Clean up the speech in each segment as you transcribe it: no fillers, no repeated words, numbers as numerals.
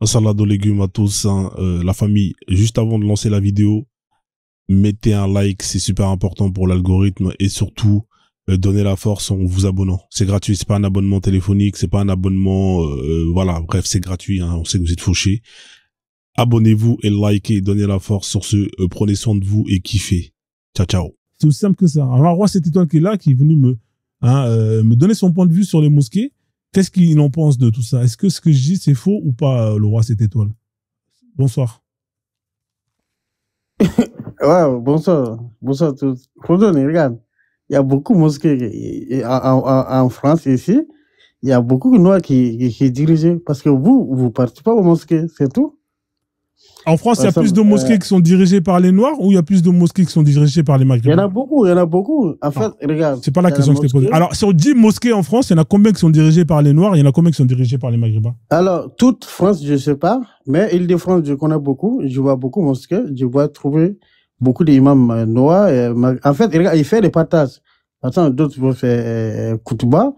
Salade aux légumes à tous, hein, la famille. Juste avant de lancer la vidéo, mettez un like, c'est super important pour l'algorithme et surtout donnez la force en vous abonnant. C'est gratuit, c'est pas un abonnement téléphonique, c'est pas un abonnement, voilà, bref, c'est gratuit. Hein, on sait que vous êtes fauchés. Abonnez-vous et likez, donnez la force sur ce. Prenez soin de vous et kiffez. Ciao, ciao. C'est aussi simple que ça. Alors, Roi, c'est Étoile qui est là, qui est venu me donner son point de vue sur les mosquées. Qu'est-ce qu'il en pense de tout ça? Est-ce que ce que je dis, c'est faux ou pas, le Roi, c'est Étoile? Bonsoir. Ouais, bonsoir. Bonsoir à tous. Regarde, il y a beaucoup de mosquées en France ici. Il y a beaucoup de Noirs qui dirigent. Parce que vous ne partez pas aux mosquées, c'est tout. En France, il y a plus de mosquées qui sont dirigées par les Noirs ou il y a plus de mosquées qui sont dirigées par les Maghrébins? Il y en a beaucoup. En fait, regarde. C'est pas la question que je t'ai posée. Alors, sur 10 mosquées en France, il y en a combien qui sont dirigées par les Noirs? Il y en a combien qui sont dirigées par les Maghrébins? Alors, toute France, je ne sais pas. Mais Île-de-France, je connais beaucoup. Je vois beaucoup de mosquées. Je vois trouver beaucoup d'imams noirs. En fait, regarde, ils font des partages. Attends, d'autres vont faire Koutouba.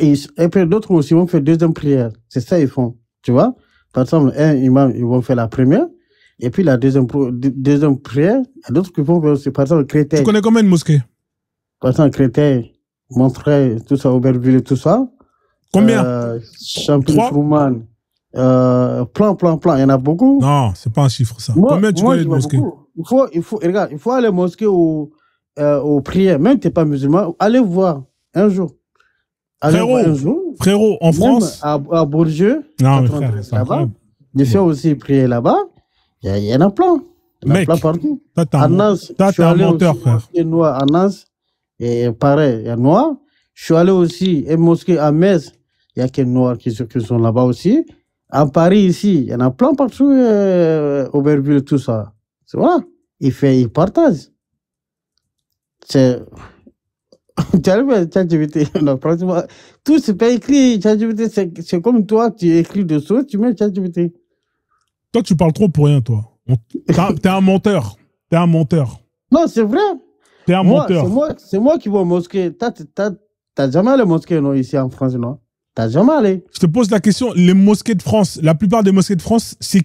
Et puis d'autres aussi vont faire deuxième prière. C'est ça qu'ils font. Tu vois? Par exemple, un imam, ils vont faire la première. Et puis la deuxième prière, il y a d'autres qui vont faire aussi. Par exemple, Créteil. Tu connais combien de mosquées? Par exemple, Créteil, Montreuil, tout ça, Aubervilliers, tout ça. Combien? Champigny-Frouman. Plein. Il y en a beaucoup. Non, c'est pas un chiffre, ça. Combien tu connais de mosquées? Regarde, il faut aller aux mosquées aux prières. Même si tu n'es pas musulman, allez voir un jour. Frérot, en France. À Bourdieu. Non, mais frère, c'est incroyable. Je fais aussi prier là-bas. Il y en a plein. Il y en a plein partout. À Nantes, t'es un menteur, frère. À Nantes, et pareil, il y a noir. Je suis allé aussi à une mosquée à Metz. Il y a des noirs qui sont là-bas aussi. À Paris, ici, il y en a plein partout. Aubervilliers, tout ça. C'est vrai. Ils partagent. C'est. Tu arrives ChatGPT. Non, pratiquement. Tout, c'est pas écrit. ChatGPT, c'est comme toi, tu écris des choses, tu mets ChatGPT. Toi, tu parles trop pour rien, toi. T'es un menteur. T'es un menteur. Non, c'est vrai. T'es un menteur. C'est moi qui vais aux mosquées. T'as jamais allé aux mosquées, non, ici en France, non? T'as jamais allé. Je te pose la question, les mosquées de France, la plupart des mosquées de France, c'est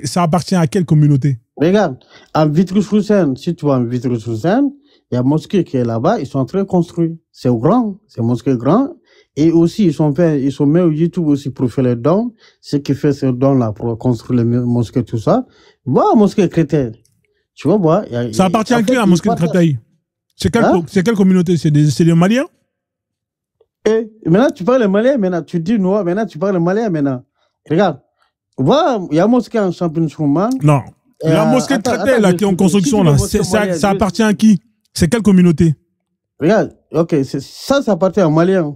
ça appartient à quelle communauté? Regarde, en Vitry-sur-Seine, si tu vas en Vitry-sur-Seine, il y a une mosquée qui est là-bas, ils sont très construits. C'est grand, c'est une mosquée grand. Et aussi, ils sont mis au YouTube aussi pour faire les dons. Ce qui fait ces dons-là pour construire les mosquées, tout ça. Voilà, mosquée Créteil. Tu vois, ça appartient à qui, la mosquée de Créteil? C'est quelle communauté? C'est des Maliens? Et maintenant, tu parles les Maliens, maintenant, tu dis noir, maintenant, tu parles les Maliens, maintenant. Regarde, voilà, il y a une mosquée en Champigny-Frouman. Non. La mosquée de Créteil, là, qui est en construction, là, ça appartient à qui? C'est quelle communauté? Regarde, ok, ça appartient aux Maliens.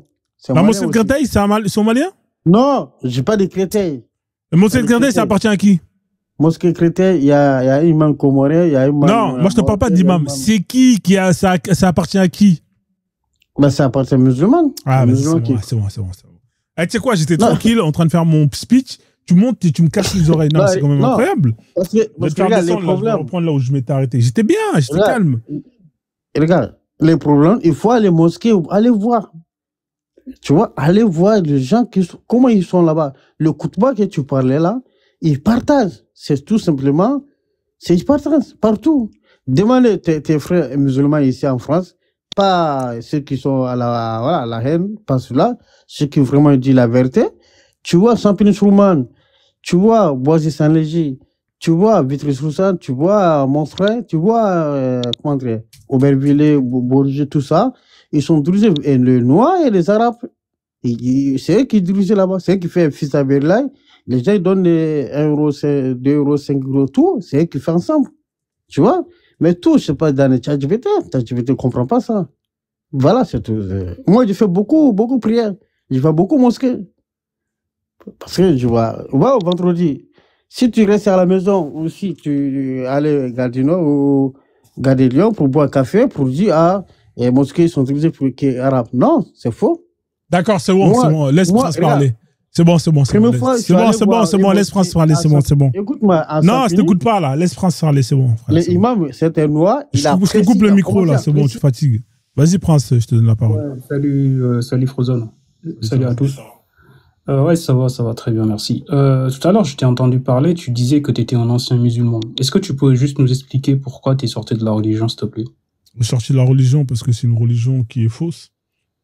La mosquée de Créteil, ils sont Maliens? Non, je n'ai pas de Créteil. La mosquée de Créteil, ça appartient à qui? Mosquée Créteil, il y a un imam comorien, il y a un imam... Non, moi je ne te parle pas d'imam. C'est qui ça appartient à qui? Ben, ça appartient aux musulmans. Ah, ben c'est bon. Tu sais quoi, j'étais tranquille en train de faire mon speech. Tu montes et tu me casses les oreilles. Non, c'est quand même incroyable. Parce que regarde, les problèmes... Je vais reprendre là où je m'étais arrêté. J'étais bien, j'étais calme. Regarde, les problèmes, il faut aller aux mosquées, aller voir. Tu vois, aller voir les gens, comment ils sont là-bas. Le Koutouba que tu parlais là, ils partagent. C'est tout simplement, ils partagent partout. Demandez tes frères musulmans ici en France, pas ceux qui sont à la haine, pas ceux-là, ceux qui vraiment disent la vérité. Tu vois Champigny-Frouman, tu vois Boisy-Saint-Léger, tu vois Vitry-sur-Seine, tu vois Montreuil, tu vois comment dire, Aubervilliers, Bourdieu, tout ça. Ils sont dirigés, et les Noirs et les Arabes. C'est eux qui dirigent là-bas, c'est eux qui font fils à Berlin. Les gens ils donnent 1 euro, 2 euros, 5 euros, tout. C'est eux qui font ensemble. Tu vois? Mais tout, je sais pas, dans les ChatGPT ne comprend pas ça. Voilà, c'est tout. Moi, je fais beaucoup de prières. Je fais beaucoup de mosquées. Parce que je vois vendredi, si tu restes à la maison ou si tu allais à Gardino ou Gardé Lyon pour boire un café, pour dire, les mosquées sont dirigées pour les Arabes. Non, c'est faux. D'accord, c'est bon. Laisse Prince parler. C'est bon. C'est bon, laisse Prince parler, c'est bon. Écoute-moi. Non, je t'écoute pas, là. Laisse Prince parler, c'est bon. L'imam, c'était noir. Je te coupe le micro, là, c'est bon, tu fatigues. Vas-y, Prince, je te donne la parole. Ouais, salut Frozone. Salut à tous. Ouais, ça va très bien, merci. Tout à l'heure, je t'ai entendu parler, tu disais que tu étais un ancien musulman. Est-ce que tu peux juste nous expliquer pourquoi tu es sorti de la religion, s'il te plaît? Je suis sorti de la religion parce que c'est une religion qui est fausse,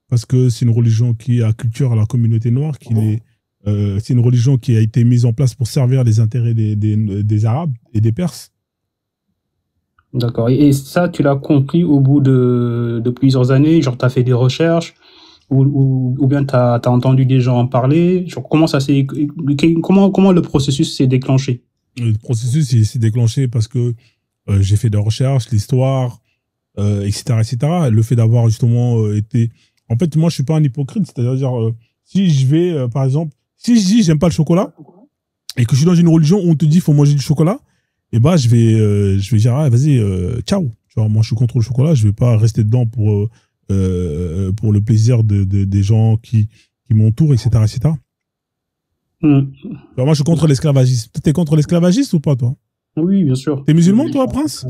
parce que c'est une religion qui a culture à la communauté noire, c'est une religion qui a été mise en place pour servir les intérêts des Arabes et des Perses. D'accord. Et ça, tu l'as compris au bout de plusieurs années, genre tu as fait des recherches ou bien tu as entendu des gens en parler, genre comment le processus s'est déclenché? Le processus il s'est déclenché parce que j'ai fait des recherches, l'histoire, etc., etc. Le fait d'avoir justement été... En fait, moi, je suis pas un hypocrite. C'est-à-dire, si je vais, par exemple, si je dis j'aime pas le chocolat et que je suis dans une religion où on te dit faut manger du chocolat, et bah je vais dire ah, vas-y, ciao. Tu vois, moi, je suis contre le chocolat. Je vais pas rester dedans pour le plaisir des gens qui m'entourent, etc., etc. Hmm. Alors, moi, je suis contre l'esclavagisme. T'es contre l'esclavagisme ou pas, toi? Oui, bien sûr. T'es musulman, toi, Prince?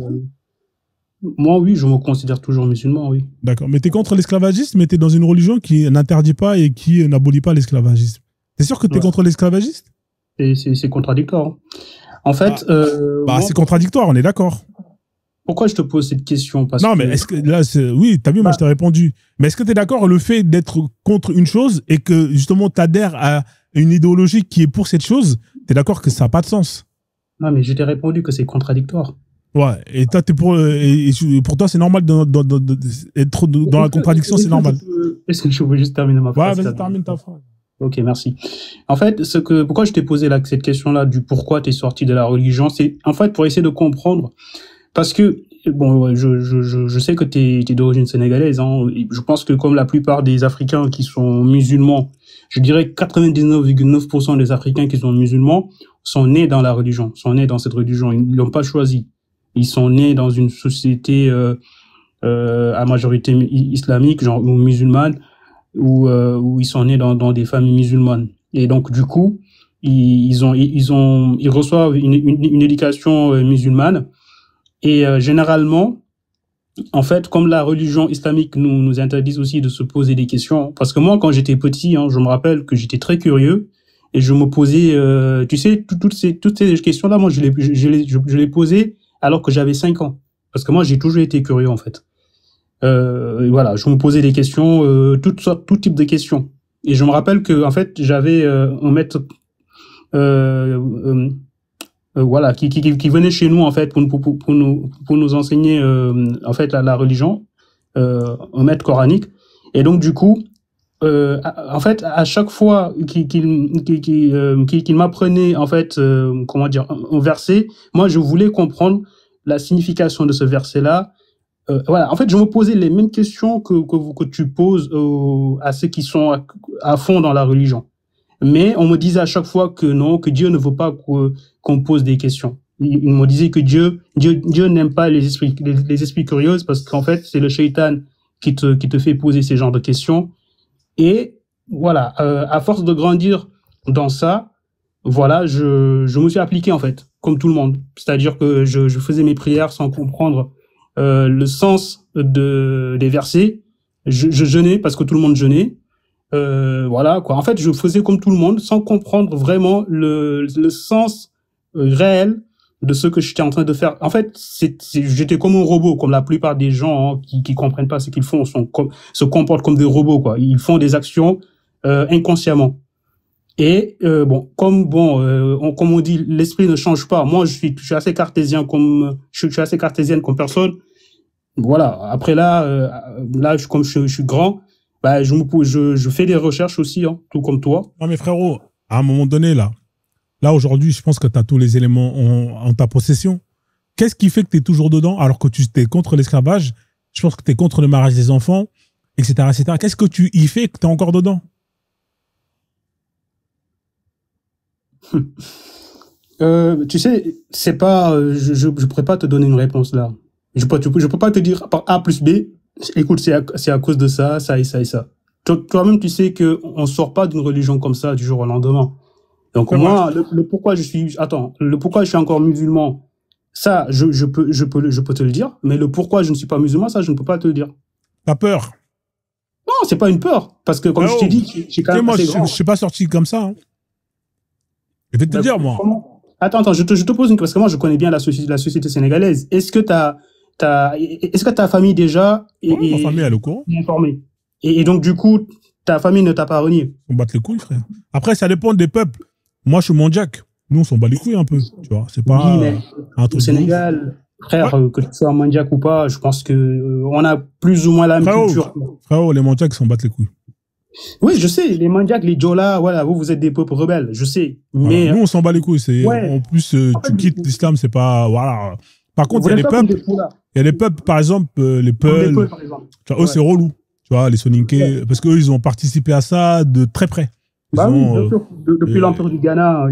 Moi, oui, je me considère toujours musulman, oui. D'accord. Mais t'es contre l'esclavagisme, mais t'es dans une religion qui n'interdit pas et qui n'abolit pas l'esclavagisme. T'es sûr que t'es Ouais. contre l'esclavagisme? C'est contradictoire, hein. En fait, moi, c'est contradictoire, on est d'accord. pourquoi je te pose cette question? Parce Non, que mais est-ce que là, oui, t'as vu, moi, je t'ai répondu. Mais est-ce que t'es d'accord le fait d'être contre une chose et que justement t'adhères à une idéologie qui est pour cette chose, t'es d'accord que ça n'a pas de sens? non, mais je t'ai répondu que c'est contradictoire. Ouais, et toi, t'es pour, et pour toi, c'est normal d'être dans la contradiction, c'est normal. Est-ce que je peux juste terminer ma Ouais, phrase? vas-y, termine ta phrase. Ok, merci. En fait, pourquoi je t'ai posé cette question-là du pourquoi tu es sorti de la religion, c'est en fait pour essayer de comprendre. Parce que, bon, je sais que tu es d'origine sénégalaise, hein, et je pense que comme la plupart des Africains qui sont musulmans, je dirais 99,9% des Africains qui sont musulmans sont nés dans la religion, sont nés dans cette religion. Ils ne l'ont pas choisi. Ils sont nés dans une société à majorité islamique, genre ou musulmane, où ils sont nés dans des familles musulmanes. Et donc, du coup, ils reçoivent une éducation musulmane. Et généralement, en fait, comme la religion islamique nous interdit aussi de se poser des questions, parce que moi, quand j'étais petit, hein, je me rappelle que j'étais très curieux et je me posais, tu sais, toutes ces questions-là, moi, je les posais alors que j'avais 5 ans, parce que moi, j'ai toujours été curieux, en fait. Voilà, je me posais des questions, tout type de questions. Et je me rappelle que, en fait, j'avais un maître, voilà, qui venait chez nous en fait pour nous enseigner en fait la religion, un maître coranique. Et donc du coup, en fait, à chaque fois qu'il m'apprenait en fait, comment dire, un verset, moi je voulais comprendre la signification de ce verset-là. Voilà, en fait, je me posais les mêmes questions que tu poses à ceux qui sont à fond dans la religion. Mais on me disait à chaque fois que non, que Dieu ne veut pas qu'on pose des questions. Il me disait que Dieu n'aime pas les esprits curieux parce qu'en fait, c'est le shaitan qui te fait poser ces genres de questions. Et voilà, à force de grandir dans ça, voilà, je me suis appliqué en fait, comme tout le monde. C'est-à-dire que je faisais mes prières sans comprendre le sens des versets. Je jeûnais parce que tout le monde jeûnait. Voilà quoi. En fait, je faisais comme tout le monde sans comprendre vraiment le sens réel de ce que j'étais en train de faire. En fait, j'étais comme un robot, comme la plupart des gens hein, qui comprennent pas ce qu'ils font, se comportent comme des robots quoi. Ils font des actions inconsciemment. Et comme on dit, l'esprit ne change pas. Moi, je suis assez cartésien je suis assez cartésienne comme personne. Voilà. Après comme je suis grand. Bah, je fais des recherches aussi, hein, tout comme toi. Non, mais frérot, à un moment donné, là aujourd'hui, je pense que tu as tous les éléments en ta possession. Qu'est-ce qui fait que tu es toujours dedans alors que tu es contre l'esclavage? Je pense que tu es contre le mariage des enfants, etc., etc. Qu'est-ce que tu y fais que tu es encore dedans? Tu sais, c'est pas, je pourrais pas te donner une réponse là. Je peux pas te dire par A plus B. Écoute, c'est à cause de ça, ça et ça et ça. Toi-même, tu sais que on sort pas d'une religion comme ça du jour au lendemain. Donc moi, le pourquoi je suis encore musulman, ça, je peux te le dire. Mais le pourquoi je ne suis pas musulman, ça, je ne peux pas te le dire. T'as peur? Non, c'est pas une peur. Parce que, comme je t'ai dit, j'ai quand même moi, assez je grand. suis pas sorti comme ça. Hein. Je vais te dire, moi. Attends, je te pose une question, parce que moi, je connais bien la société sénégalaise. Est-ce que ta famille déjà Ma famille, elle est au courant. est informée? Et donc, du coup, ta famille ne t'a pas renié? On bat les couilles, frère. Après, ça dépend des peuples. Moi, je suis Mandjak. Nous, on s'en bat les couilles un peu. Tu vois, c'est pas Oui, mais un au truc. Sénégal, frère, que tu sois Mandjak ou pas, je pense que on a plus ou moins la même culture. Frérot, les Mandjaks, ils s'en battent les couilles. Oui, je sais, les Mandjaks, les Djola, voilà, vous êtes des peuples rebelles, je sais. Mais Voilà. Nous, on s'en bat les couilles. C'est, ouais. en plus, tu quittes l'islam, c'est pas, voilà. Par contre, il y a des peuples. Il y a des peuples, par exemple, les Peuls. Eux, c'est relou. Tu vois, les Soninké. Parce qu'eux, ils ont participé à ça de très près. Bien sûr. Depuis l'Empire du Ghana,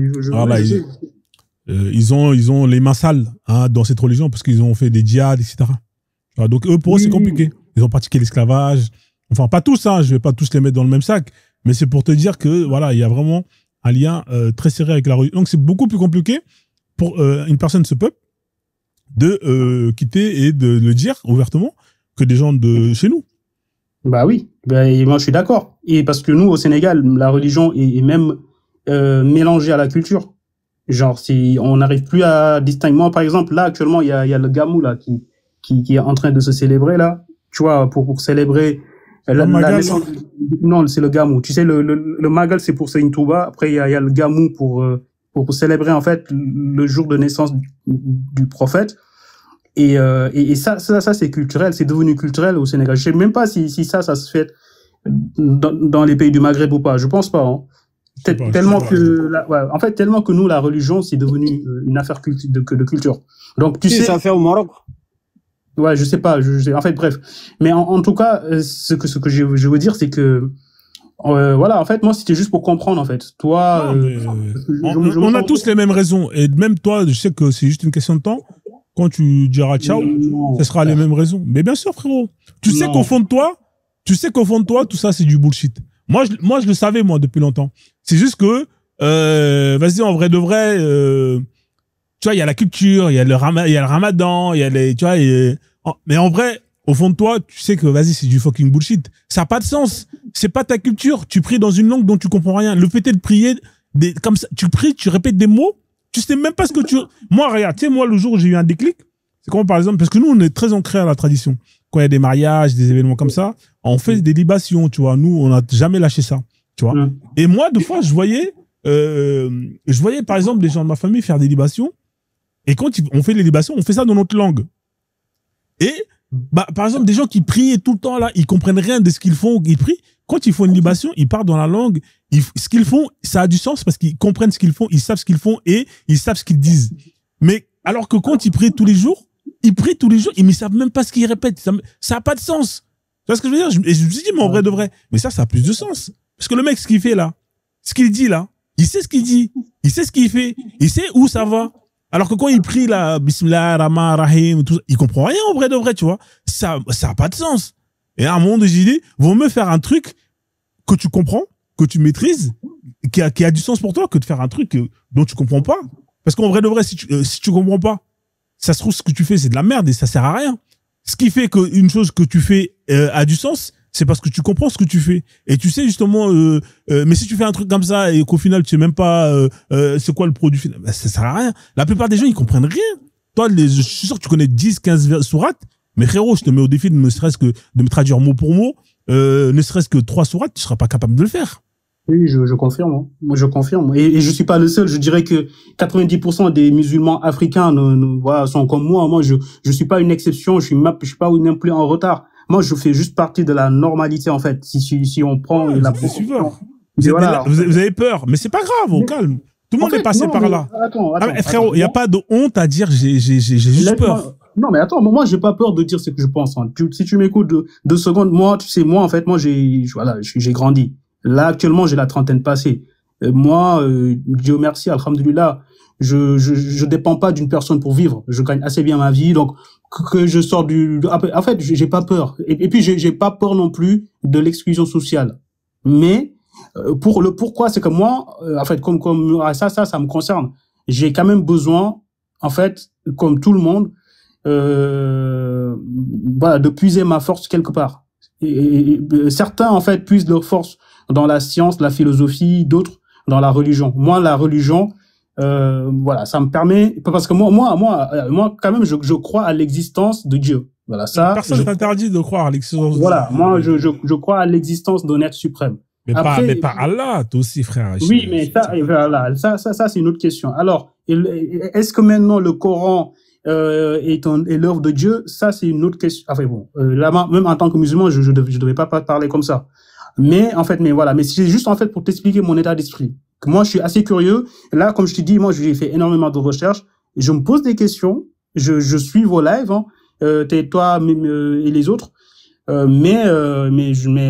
ils ont les mains sales, hein, dans cette religion parce qu'ils ont fait des djihad, etc. Alors, donc, eux, pour eux, c'est compliqué. Ils ont pratiqué l'esclavage. Enfin, pas tous, hein, je vais pas tous les mettre dans le même sac, mais c'est pour te dire que, voilà, il y a vraiment un lien très serré avec la religion. Donc, c'est beaucoup plus compliqué pour une personne de ce peuple de quitter et de le dire ouvertement que des gens de chez nous. Bah oui, et moi je suis d'accord. Et parce que nous, au Sénégal, la religion est même mélangée à la culture. Genre, si on n'arrive plus à distinguer. Moi, par exemple, là, actuellement, il y a le Gamou là, qui est en train de se célébrer, là. Tu vois, pour célébrer la naissance. Non, c'est le Gamou. Tu sais, le Magal, c'est pour Seigne Touba. Après, il y a le Gamou pour célébrer, en fait, le jour de naissance du prophète. Et ça, c'est culturel. C'est devenu culturel au Sénégal. Je sais même pas si ça se fait dans les pays du Maghreb ou pas. Je pense pas, hein. Tellement que nous, la religion, c'est devenu une affaire de culture. Donc, tu sais. Ça fait au Maroc. Ouais, je sais pas. En fait, bref. Mais en tout cas, ce que je veux dire, c'est que, voilà, en fait, moi, c'était juste pour comprendre, en fait. Toi, on a tous les mêmes raisons. Et même toi, je sais que c'est juste une question de temps. Quand tu diras ciao, ce sera les mêmes raisons. Mais bien sûr, frérot. Tu sais qu'au fond de toi, tout ça, c'est du bullshit. Moi, je le savais, moi, depuis longtemps. C'est juste que, vas-y, en vrai de vrai, tu vois, il y a la culture, il y a le ramadan, il y a les, tu vois, mais en vrai, au fond de toi, tu sais que, vas-y, c'est du fucking bullshit. Ça n'a pas de sens. C'est pas ta culture. Tu pries dans une langue dont tu comprends rien. Le fait de prier, comme ça, tu pries, tu répètes des mots, tu sais même pas ce que tu... Moi, regarde, tu sais, moi, le jour où j'ai eu un déclic, c'est comme par exemple, parce que nous, on est très ancrés à la tradition. Quand il y a des mariages, des événements comme ça, on fait des libations, tu vois. Nous, on n'a jamais lâché ça, tu vois. Et moi, deux fois, je voyais, par exemple, des gens de ma famille faire des libations. Et quand on fait les libations, on fait ça dans notre langue. Et, par exemple, des gens qui prient tout le temps, là, ils comprennent rien de ce qu'ils font, ils prient. Quand ils font une libation, ils partent dans la langue. Ce qu'ils font, ça a du sens parce qu'ils comprennent ce qu'ils font, ils savent ce qu'ils font et ils savent ce qu'ils disent. Mais alors que quand ils prient tous les jours, mais ils savent même pas ce qu'ils répètent. Ça a pas de sens. Tu vois ce que je veux dire? Je me suis dit, mais en vrai de vrai, mais ça a plus de sens. Parce que le mec, ce qu'il fait là, ce qu'il dit là, il sait ce qu'il dit, il sait ce qu'il fait, il sait où ça va. Alors que quand il prie là, Bismillah, Rahman, Rahim, tout ça, il comprend rien en vrai de vrai, tu vois. Ça a pas de sens. Et à un moment donné, j'ai dit, vaut mieux faire un truc que tu comprends, que tu maîtrises, qui a du sens pour toi, que de faire un truc dont tu comprends pas. Parce qu'en vrai de vrai, si tu comprends pas, ça se trouve, ce que tu fais, c'est de la merde et ça sert à rien. Ce qui fait qu'une chose que tu fais a du sens, c'est parce que tu comprends ce que tu fais. Et tu sais justement, mais si tu fais un truc comme ça et qu'au final, tu sais même pas c'est quoi le produit final, ça sert à rien. La plupart des gens, ils comprennent rien. Toi, je suis sûr que tu connais 10, 15 sourates, mais frérot, je te mets au défi de ne serait-ce que de me traduire mot pour mot, ne serait-ce que 3 sourates, tu seras pas capable de le faire. Oui, je confirme. Hein. Moi, je confirme. Et je suis pas le seul. Je dirais que 90% des musulmans africains voilà, sont comme moi. Moi, je suis pas une exception. Je suis pas non plus en retard. Moi, je fais juste partie de la normalité, en fait. Si on prend la proportion. Vous avez peur, mais c'est pas grave, on calme. Tout le monde est passé par là. Attends, frérot, il n'y a pas de honte à dire j'ai juste peur. Non, mais attends, moi, j'ai pas peur de dire ce que je pense. Hein. Si tu m'écoutes 2 secondes, moi, tu sais, moi, en fait, moi, j'ai grandi. Là, actuellement, j'ai la trentaine passée. Moi, Dieu merci, alhamdoulilah, je dépends pas d'une personne pour vivre. Je gagne assez bien ma vie, donc que je sors en fait, j'ai pas peur. Et puis, j'ai pas peur non plus de l'exclusion sociale. Mais pour le pourquoi, c'est que moi, en fait, comme ça me concerne. J'ai quand même besoin, en fait, comme tout le monde, voilà, de puiser ma force quelque part. certains en fait puisent leur force dans la science, la philosophie, d'autres dans la religion. Moi, la religion, voilà, ça me permet, parce que moi, quand même, je crois à l'existence de Dieu. Voilà, ça. Personne t'interdit de croire à l'existence. Voilà, moi, je crois à l'existence d'un être suprême. Mais après, pas Allah, toi aussi, frère. Oui, mais voilà, ça, c'est une autre question. Alors, est-ce que maintenant le Coran est l'œuvre de Dieu? Ça, c'est une autre question. Enfin bon, là, même en tant que musulman, je devais pas parler comme ça. Mais en fait, mais c'est juste en fait pour t'expliquer mon état d'esprit. Moi, je suis assez curieux. Là, comme je te dis, moi, j'ai fait énormément de recherches. Je me pose des questions. Je suis vos lives, hein, toi et les autres. Mais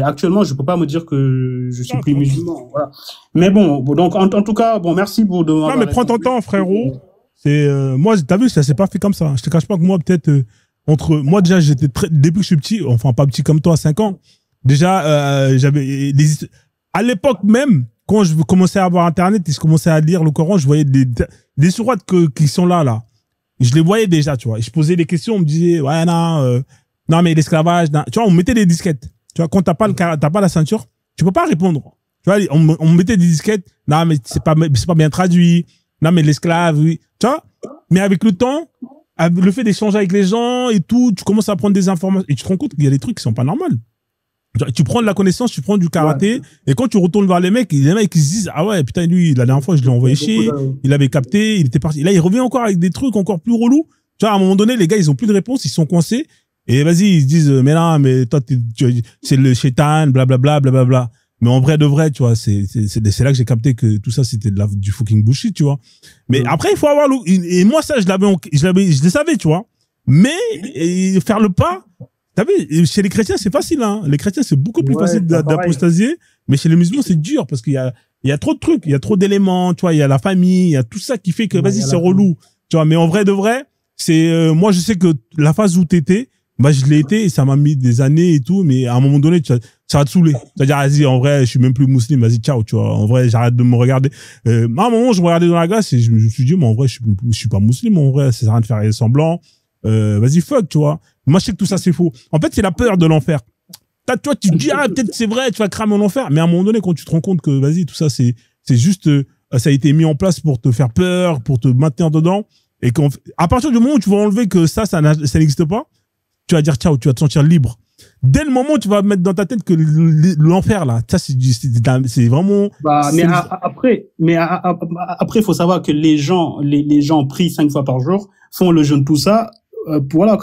actuellement, je peux pas me dire que je suis plus musulman. Voilà. Mais bon, donc en tout cas, bon, merci pour de. Non, mais prends ton temps, frérot. C'est moi, t'as vu, ça s'est pas fait comme ça. Je te cache pas que moi, peut-être moi déjà, j'étais depuis que je suis petit, enfin pas petit comme toi, à 5 ans. Déjà, j'avais à l'époque même, quand je commençais à avoir Internet et je commençais à lire le Coran, je voyais des sourates qui sont là. Je les voyais déjà, tu vois. Et je posais des questions, on me disait, ouais, non, mais l'esclavage, tu vois, on mettait des disquettes. Tu vois, quand t'as pas la ceinture, tu peux pas répondre. Tu vois, on mettait des disquettes, non, mais c'est pas bien traduit. Non, mais l'esclave, oui. Tu vois? Mais avec le temps, le fait d'échanger avec les gens et tout, tu commences à prendre des informations et tu te rends compte qu'il y a des trucs qui sont pas normaux. Tu prends de la connaissance, tu prends du karaté, et quand tu retournes vers les mecs ils se disent, ah ouais, putain, lui, la dernière fois, je l'ai envoyé chier, il avait capté, il était parti. Là, il revient encore avec des trucs encore plus relous. Tu vois, à un moment donné, les gars, ils ont plus de réponse, ils sont coincés, et vas-y, ils se disent, mais non, mais toi, c'est le shaitan, blablabla, blablabla. Mais en vrai de vrai, tu vois, c'est là que j'ai capté que tout ça, c'était du fucking bullshit, tu vois. Mais après, il faut avoir et moi, ça, je le savais, tu vois. Mais, faire le pas, t'as vu, chez les chrétiens, c'est facile, hein. Les chrétiens, c'est beaucoup plus facile d'apostasier, mais chez les musulmans, c'est dur parce qu'il y a trop de trucs, il y a trop d'éléments, tu vois, il y a la famille, il y a tout ça qui fait que, vas-y, c'est relou. Tu vois, mais en vrai de vrai, moi, je sais que la phase où t'étais, bah, je l'ai été et ça m'a mis des années et tout, mais à un moment donné, ça va te saouler. C'est-à-dire, vas-y, en vrai, je suis même plus musulman, vas-y, ciao, tu vois. En vrai, j'arrête de me regarder. À un moment, je me regardais dans la glace et je me suis dit, mais en vrai, je suis pas musulman, en vrai, ça sert à rien de faire semblant. Vas-y, fuck, tu vois. Moi, je sais que tout ça, c'est faux. En fait, c'est la peur de l'enfer. Toi, tu te dis, ah, peut-être c'est vrai, tu vas cramer en enfer. Mais à un moment donné, quand tu te rends compte que, vas-y, tout ça, c'est juste, ça a été mis en place pour te faire peur, pour te maintenir dedans. Et à partir du moment où tu vas enlever que ça n'existe pas, tu vas dire ciao, tu vas te sentir libre. Dès le moment où tu vas mettre dans ta tête que l'enfer, là, ça, c'est vraiment. Bah, mais après, faut savoir que les gens prient 5 fois par jour, font le jeûne, tout ça, pour la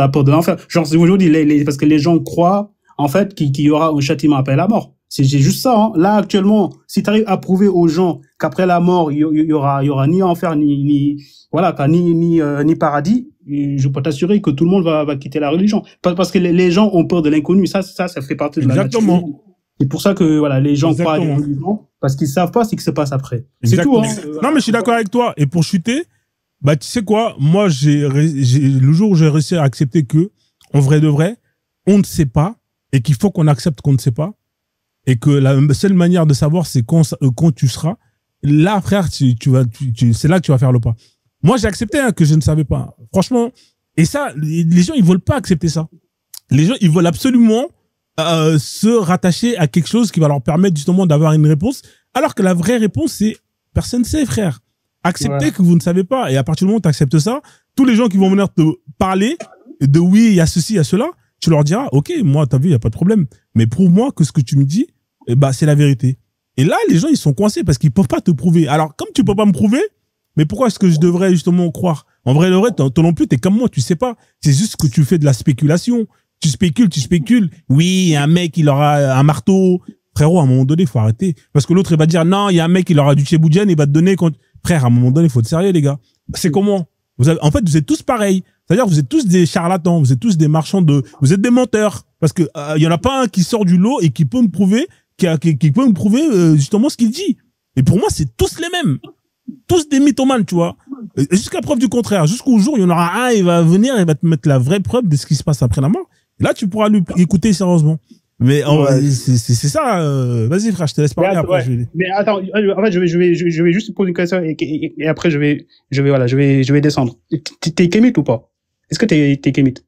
peur de l'enfer. Genre, c'est aujourd'hui, parce que les gens croient, en fait, qu'il y aura un châtiment après la mort. C'est juste ça, hein. Là, actuellement, si tu arrives à prouver aux gens qu'après la mort, il y aura ni enfer, ni paradis, et je peux t'assurer que tout le monde va quitter la religion. Parce que les gens ont peur de l'inconnu. Ça fait partie de la nature. Exactement. C'est pour ça que, voilà, les gens croient à la religion, parce qu'ils savent pas ce qui se passe après. C'est tout, hein. Non, mais je suis d'accord avec toi. Et pour chuter, bah, tu sais quoi, moi, le jour où j'ai réussi à accepter que, en vrai de vrai, on ne sait pas, et qu'il faut qu'on accepte qu'on ne sait pas, et que la seule manière de savoir, c'est quand tu seras, là, frère, c'est là que tu vas faire le pas. Moi, j'ai accepté, hein, que je ne savais pas. Franchement, et ça, les gens, ils veulent pas accepter ça. Les gens, ils veulent absolument se rattacher à quelque chose qui va leur permettre justement d'avoir une réponse, alors que la vraie réponse, c'est personne ne sait, frère. Acceptez que vous ne savez pas. Et à partir du moment où tu acceptes ça, tous les gens qui vont venir te parler de oui, il y a ceci, il y a cela, tu leur diras, ok, moi, t'as vu, il n'y a pas de problème. Mais prouve-moi que ce que tu me dis, c'est la vérité. Et là, les gens, ils sont coincés parce qu'ils peuvent pas te prouver. Alors, comme tu peux pas me prouver, mais pourquoi est-ce que je devrais justement croire? En vrai, toi non plus, t'es comme moi, tu sais pas. C'est juste que tu fais de la spéculation. Tu spécules. Oui, un mec, il aura un marteau. Frérot, à un moment donné, il faut arrêter. Parce que l'autre, il va dire, non, il y a un mec, il aura du Tchéboudienne, il va te donner frère, à un moment donné, il faut être sérieux, les gars. C'est comment? En fait, vous êtes tous pareils. C'est-à-dire, vous êtes tous des charlatans. Vous êtes tous des marchands vous êtes des menteurs. Parce que, il y en a pas un qui sort du lot et qui peut me prouver, qui peut me prouver, justement ce qu'il dit. Et pour moi, c'est tous les mêmes. Tous des mythomanes, tu vois. Jusqu'à preuve du contraire. Jusqu'au jour, il y en aura un, il va venir, il va te mettre la vraie preuve de ce qui se passe après la mort. Et là, tu pourras lui écouter sérieusement. Mais c'est ça. Vas-y, frère, je te laisse parler. Après, Mais attends, en fait, je vais juste poser une question et après je vais descendre. T'es kémite ou pas? Est-ce que t'es kémite?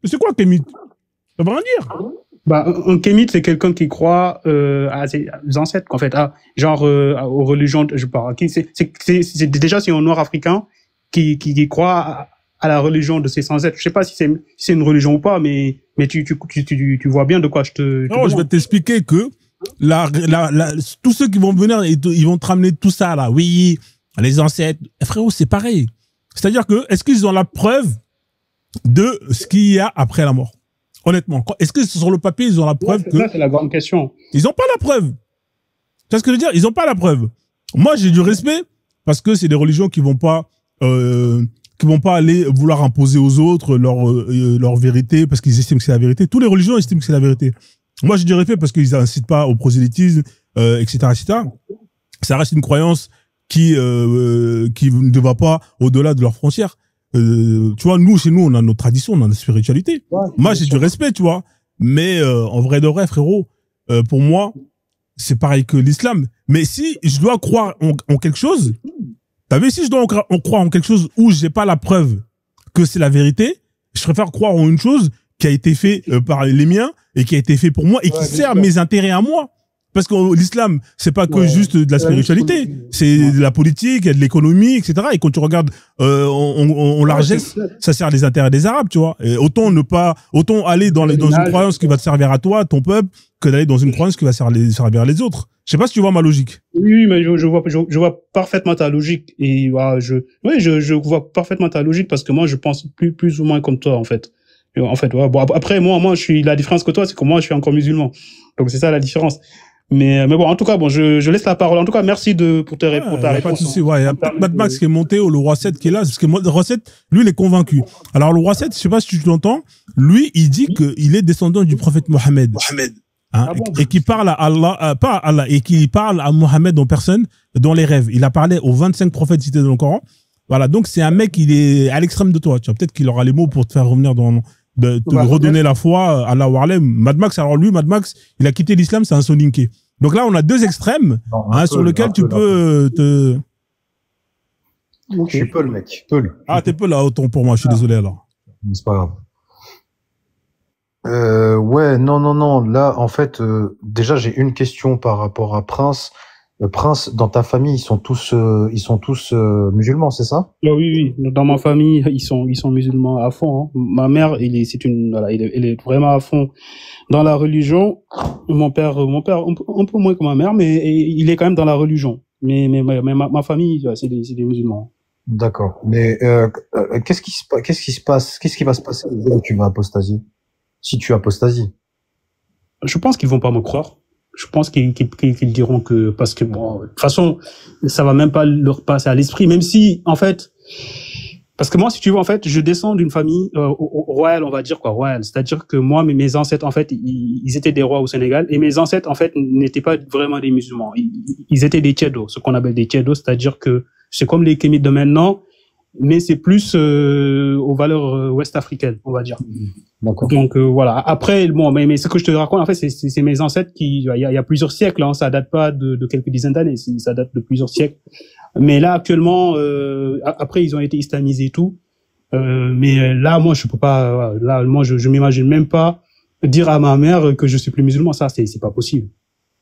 C'est quoi kémite? Ça veut rien dire. Bah, un kémite, c'est quelqu'un qui croit à ses ancêtres, en fait, aux religions. Je parle. C'est déjà c'est un Nord-Africain qui croit à la religion de ses ancêtres. Je sais pas si c'est une religion ou pas, mais tu vois bien de quoi je te. Non, je vais t'expliquer que tous ceux qui vont venir, ils vont te ramener tout ça là. Oui, les ancêtres, frérot, c'est pareil. C'est-à-dire que est-ce qu'ils ont la preuve de ce qu'il y a après la mort? Honnêtement, est-ce que sur le papier ils ont la preuve que ça, c'est la grande question. Ils n'ont pas la preuve. Tu vois ce que je veux dire? Ils n'ont pas la preuve. Moi, j'ai du respect parce que c'est des religions qui vont pas aller vouloir imposer aux autres leur vérité parce qu'ils estiment que c'est la vérité. Toutes les religions estiment que c'est la vérité. Moi, j'ai du respect parce qu'ils n'incitent pas au prosélytisme, etc., etc. Ça reste une croyance qui ne va pas au-delà de leurs frontières. Tu vois, chez nous, on a notre tradition, on a notre spiritualité. Ouais, moi, j'ai du respect, tu vois. Mais en vrai de vrai, frérot, pour moi, c'est pareil que l'islam. Mais si je dois croire en quelque chose, t'as vu, si je dois croire en quelque chose où j'ai pas la preuve que c'est la vérité, je préfère croire en une chose qui a été fait par les miens et qui a été fait pour moi et qui sert mes intérêts à moi. Parce que l'islam, c'est pas que juste de la spiritualité, c'est de la politique, il y a de l'économie, etc. Et quand tu regardes en largesse, ça sert les intérêts des Arabes, tu vois. Et autant aller dans une croyance qui va te servir à toi, ton peuple, que d'aller dans une croyance qui va servir les autres. Je sais pas si tu vois ma logique. Oui, mais je vois parfaitement ta logique et je vois parfaitement ta logique parce que moi je pense plus ou moins comme toi en fait. Ouais. Bon, après moi la différence que toi, c'est que moi je suis encore musulman. Donc c'est ça la différence. Mais bon, en tout cas, bon, je laisse la parole. En tout cas, merci pour ta réponse. Pas de souci, ouais. Il y a Mad Max qui est monté, ou le Roi 7 qui est là, parce que le Roi 7, lui, il est convaincu. Alors, le Roi 7, je sais pas si tu l'entends, lui, il dit qu'il est descendant du prophète Mohammed. Hein, et qui parle à Allah, pas à Allah, et qui parle à Mohammed en personne, dans les rêves. Il a parlé aux 25 prophètes cités dans le Coran. Voilà. Donc, c'est un mec, il est à l'extrême de toi. Tu vois, peut-être qu'il aura les mots pour te faire revenir te redonner la foi à la Warlem. Mad Max, il a quitté l'islam, c'est un soninké. Donc là, on a deux extrêmes sur lesquels tu peux te... Je suis Paul, mec. Paul. Ah, t'es Paul, là, autant pour moi, je suis désolé alors. C'est pas grave. Ouais, non. Là, en fait, déjà, j'ai une question par rapport à Prince. Prince, dans ta famille, ils sont tous musulmans, c'est ça? Oui. Dans ma famille, ils sont musulmans à fond. Hein. Ma mère, elle est vraiment à fond dans la religion. Mon père, un peu moins que ma mère, mais il est quand même dans la religion. Mais ma famille, c'est des musulmans. D'accord. Mais qu'est-ce qui se passe? Qu'est-ce qui va se passer le jour où tu vas apostasier? Si tu apostasies? Je pense qu'ils vont pas me croire. Je pense qu'ils diront que parce que bon, de toute façon, ça va même pas leur passer à l'esprit, même si en fait, parce que moi, si tu veux, en fait, je descends d'une famille royale, on va dire quoi, royale. C'est-à-dire que moi, mes ancêtres, en fait, ils étaient des rois au Sénégal, et mes ancêtres, en fait, n'étaient pas vraiment des musulmans. Ils étaient des tchédos, ce qu'on appelle des tchédos, c'est-à-dire que c'est comme les kémites de maintenant, mais c'est plus aux valeurs ouest-africaines, on va dire. D'accord. Donc voilà. Après, bon, mais ce que je te raconte, en fait, c'est mes ancêtres il y a plusieurs siècles. Hein, ça date pas de quelques dizaines d'années, ça date de plusieurs siècles. Mais là, actuellement, après, ils ont été islamisés et tout. Mais là, moi, je peux pas. Là, moi, je m'imagine même pas dire à ma mère que je suis plus musulman. Ça, c'est pas possible.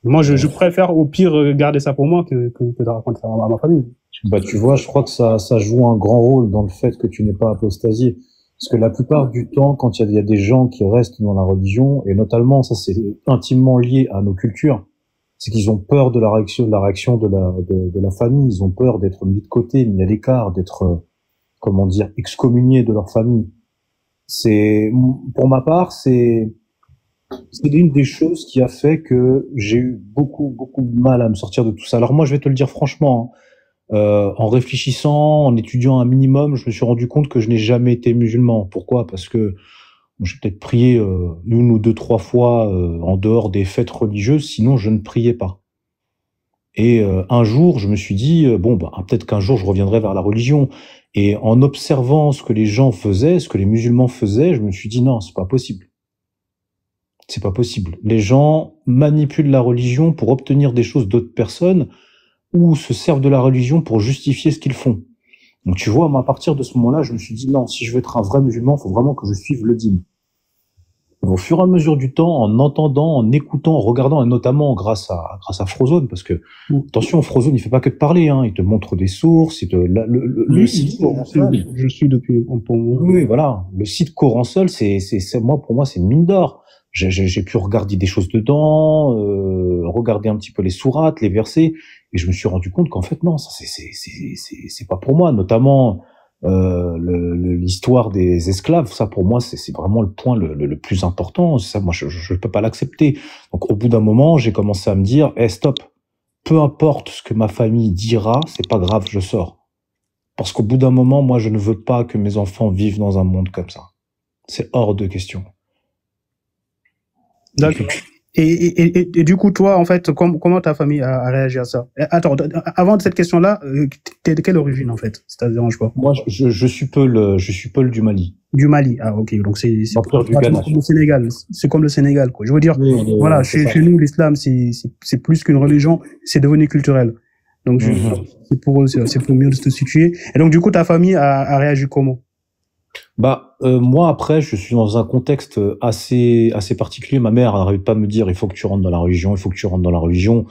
Moi, je préfère au pire garder ça pour moi que de raconter ça à ma famille. Bah, tu vois, je crois que ça joue un grand rôle dans le fait que tu n'es pas apostasié. Parce que la plupart du temps, quand il y a des gens qui restent dans la religion, et notamment, ça c'est intimement lié à nos cultures, c'est qu'ils ont peur de la réaction de la famille, ils ont peur d'être mis de côté, mis à l'écart, d'être, excommuniés de leur famille. Pour ma part, c'est l'une des choses qui a fait que j'ai eu beaucoup de mal à me sortir de tout ça. Alors moi, je vais te le dire franchement, hein, en réfléchissant, en étudiant un minimum, je me suis rendu compte que je n'ai jamais été musulman. Pourquoi? Parce que j'ai peut-être prié 1 ou 2, 3 fois en dehors des fêtes religieuses, sinon je ne priais pas. Et un jour, je me suis dit peut-être qu'un jour je reviendrai vers la religion. Et en observant ce que les gens faisaient, ce que les musulmans faisaient, je me suis dit non, c'est pas possible. C'est pas possible. Les gens manipulent la religion pour obtenir des choses d'autres personnes, ou se servent de la religion pour justifier ce qu'ils font. Donc tu vois, à partir de ce moment-là, je me suis dit non, si je veux être un vrai musulman, il faut vraiment que je suive le dîme. Au fur et à mesure du temps, en entendant, en écoutant, en regardant, et notamment grâce à Frozone, parce que, attention, Frozone, il fait pas que de parler, hein, il te montre des sources, il te, le site Coran-Seul. Je suis depuis un peu moins. Oui, voilà. Le site Coran-Seul, pour moi, c'est une mine d'or. J'ai pu regarder des choses dedans, regarder un petit peu les sourates, les versets, et je me suis rendu compte qu'en fait, non, ça, c'est pas pour moi, notamment, l'histoire des esclaves, ça pour moi c'est vraiment le point le plus important. Ça, moi je peux pas l'accepter. Donc au bout d'un moment, j'ai commencé à me dire, stop, peu importe ce que ma famille dira, c'est pas grave, je sors. Parce qu'au bout d'un moment, moi je ne veux pas que mes enfants vivent dans un monde comme ça. C'est hors de question. D'accord. Et du coup, toi, en fait, comment ta famille a réagi à ça? Attends, avant de cette question-là, t'es de quelle origine, en fait, si ça te dérange pas? Moi, je suis Peul du Mali. Du Mali, ah ok, donc c'est comme le Sénégal, c'est comme le Sénégal, quoi. Je veux dire, oui, voilà, chez nous, l'islam, c'est plus qu'une religion, c'est devenu culturel. Donc c'est pour mieux de se situer. Et donc du coup, ta famille a réagi comment? Moi après, je suis dans un contexte assez particulier. Ma mère n'arrête pas de me dire il faut que tu rentres dans la religion, il faut que tu rentres dans la religion.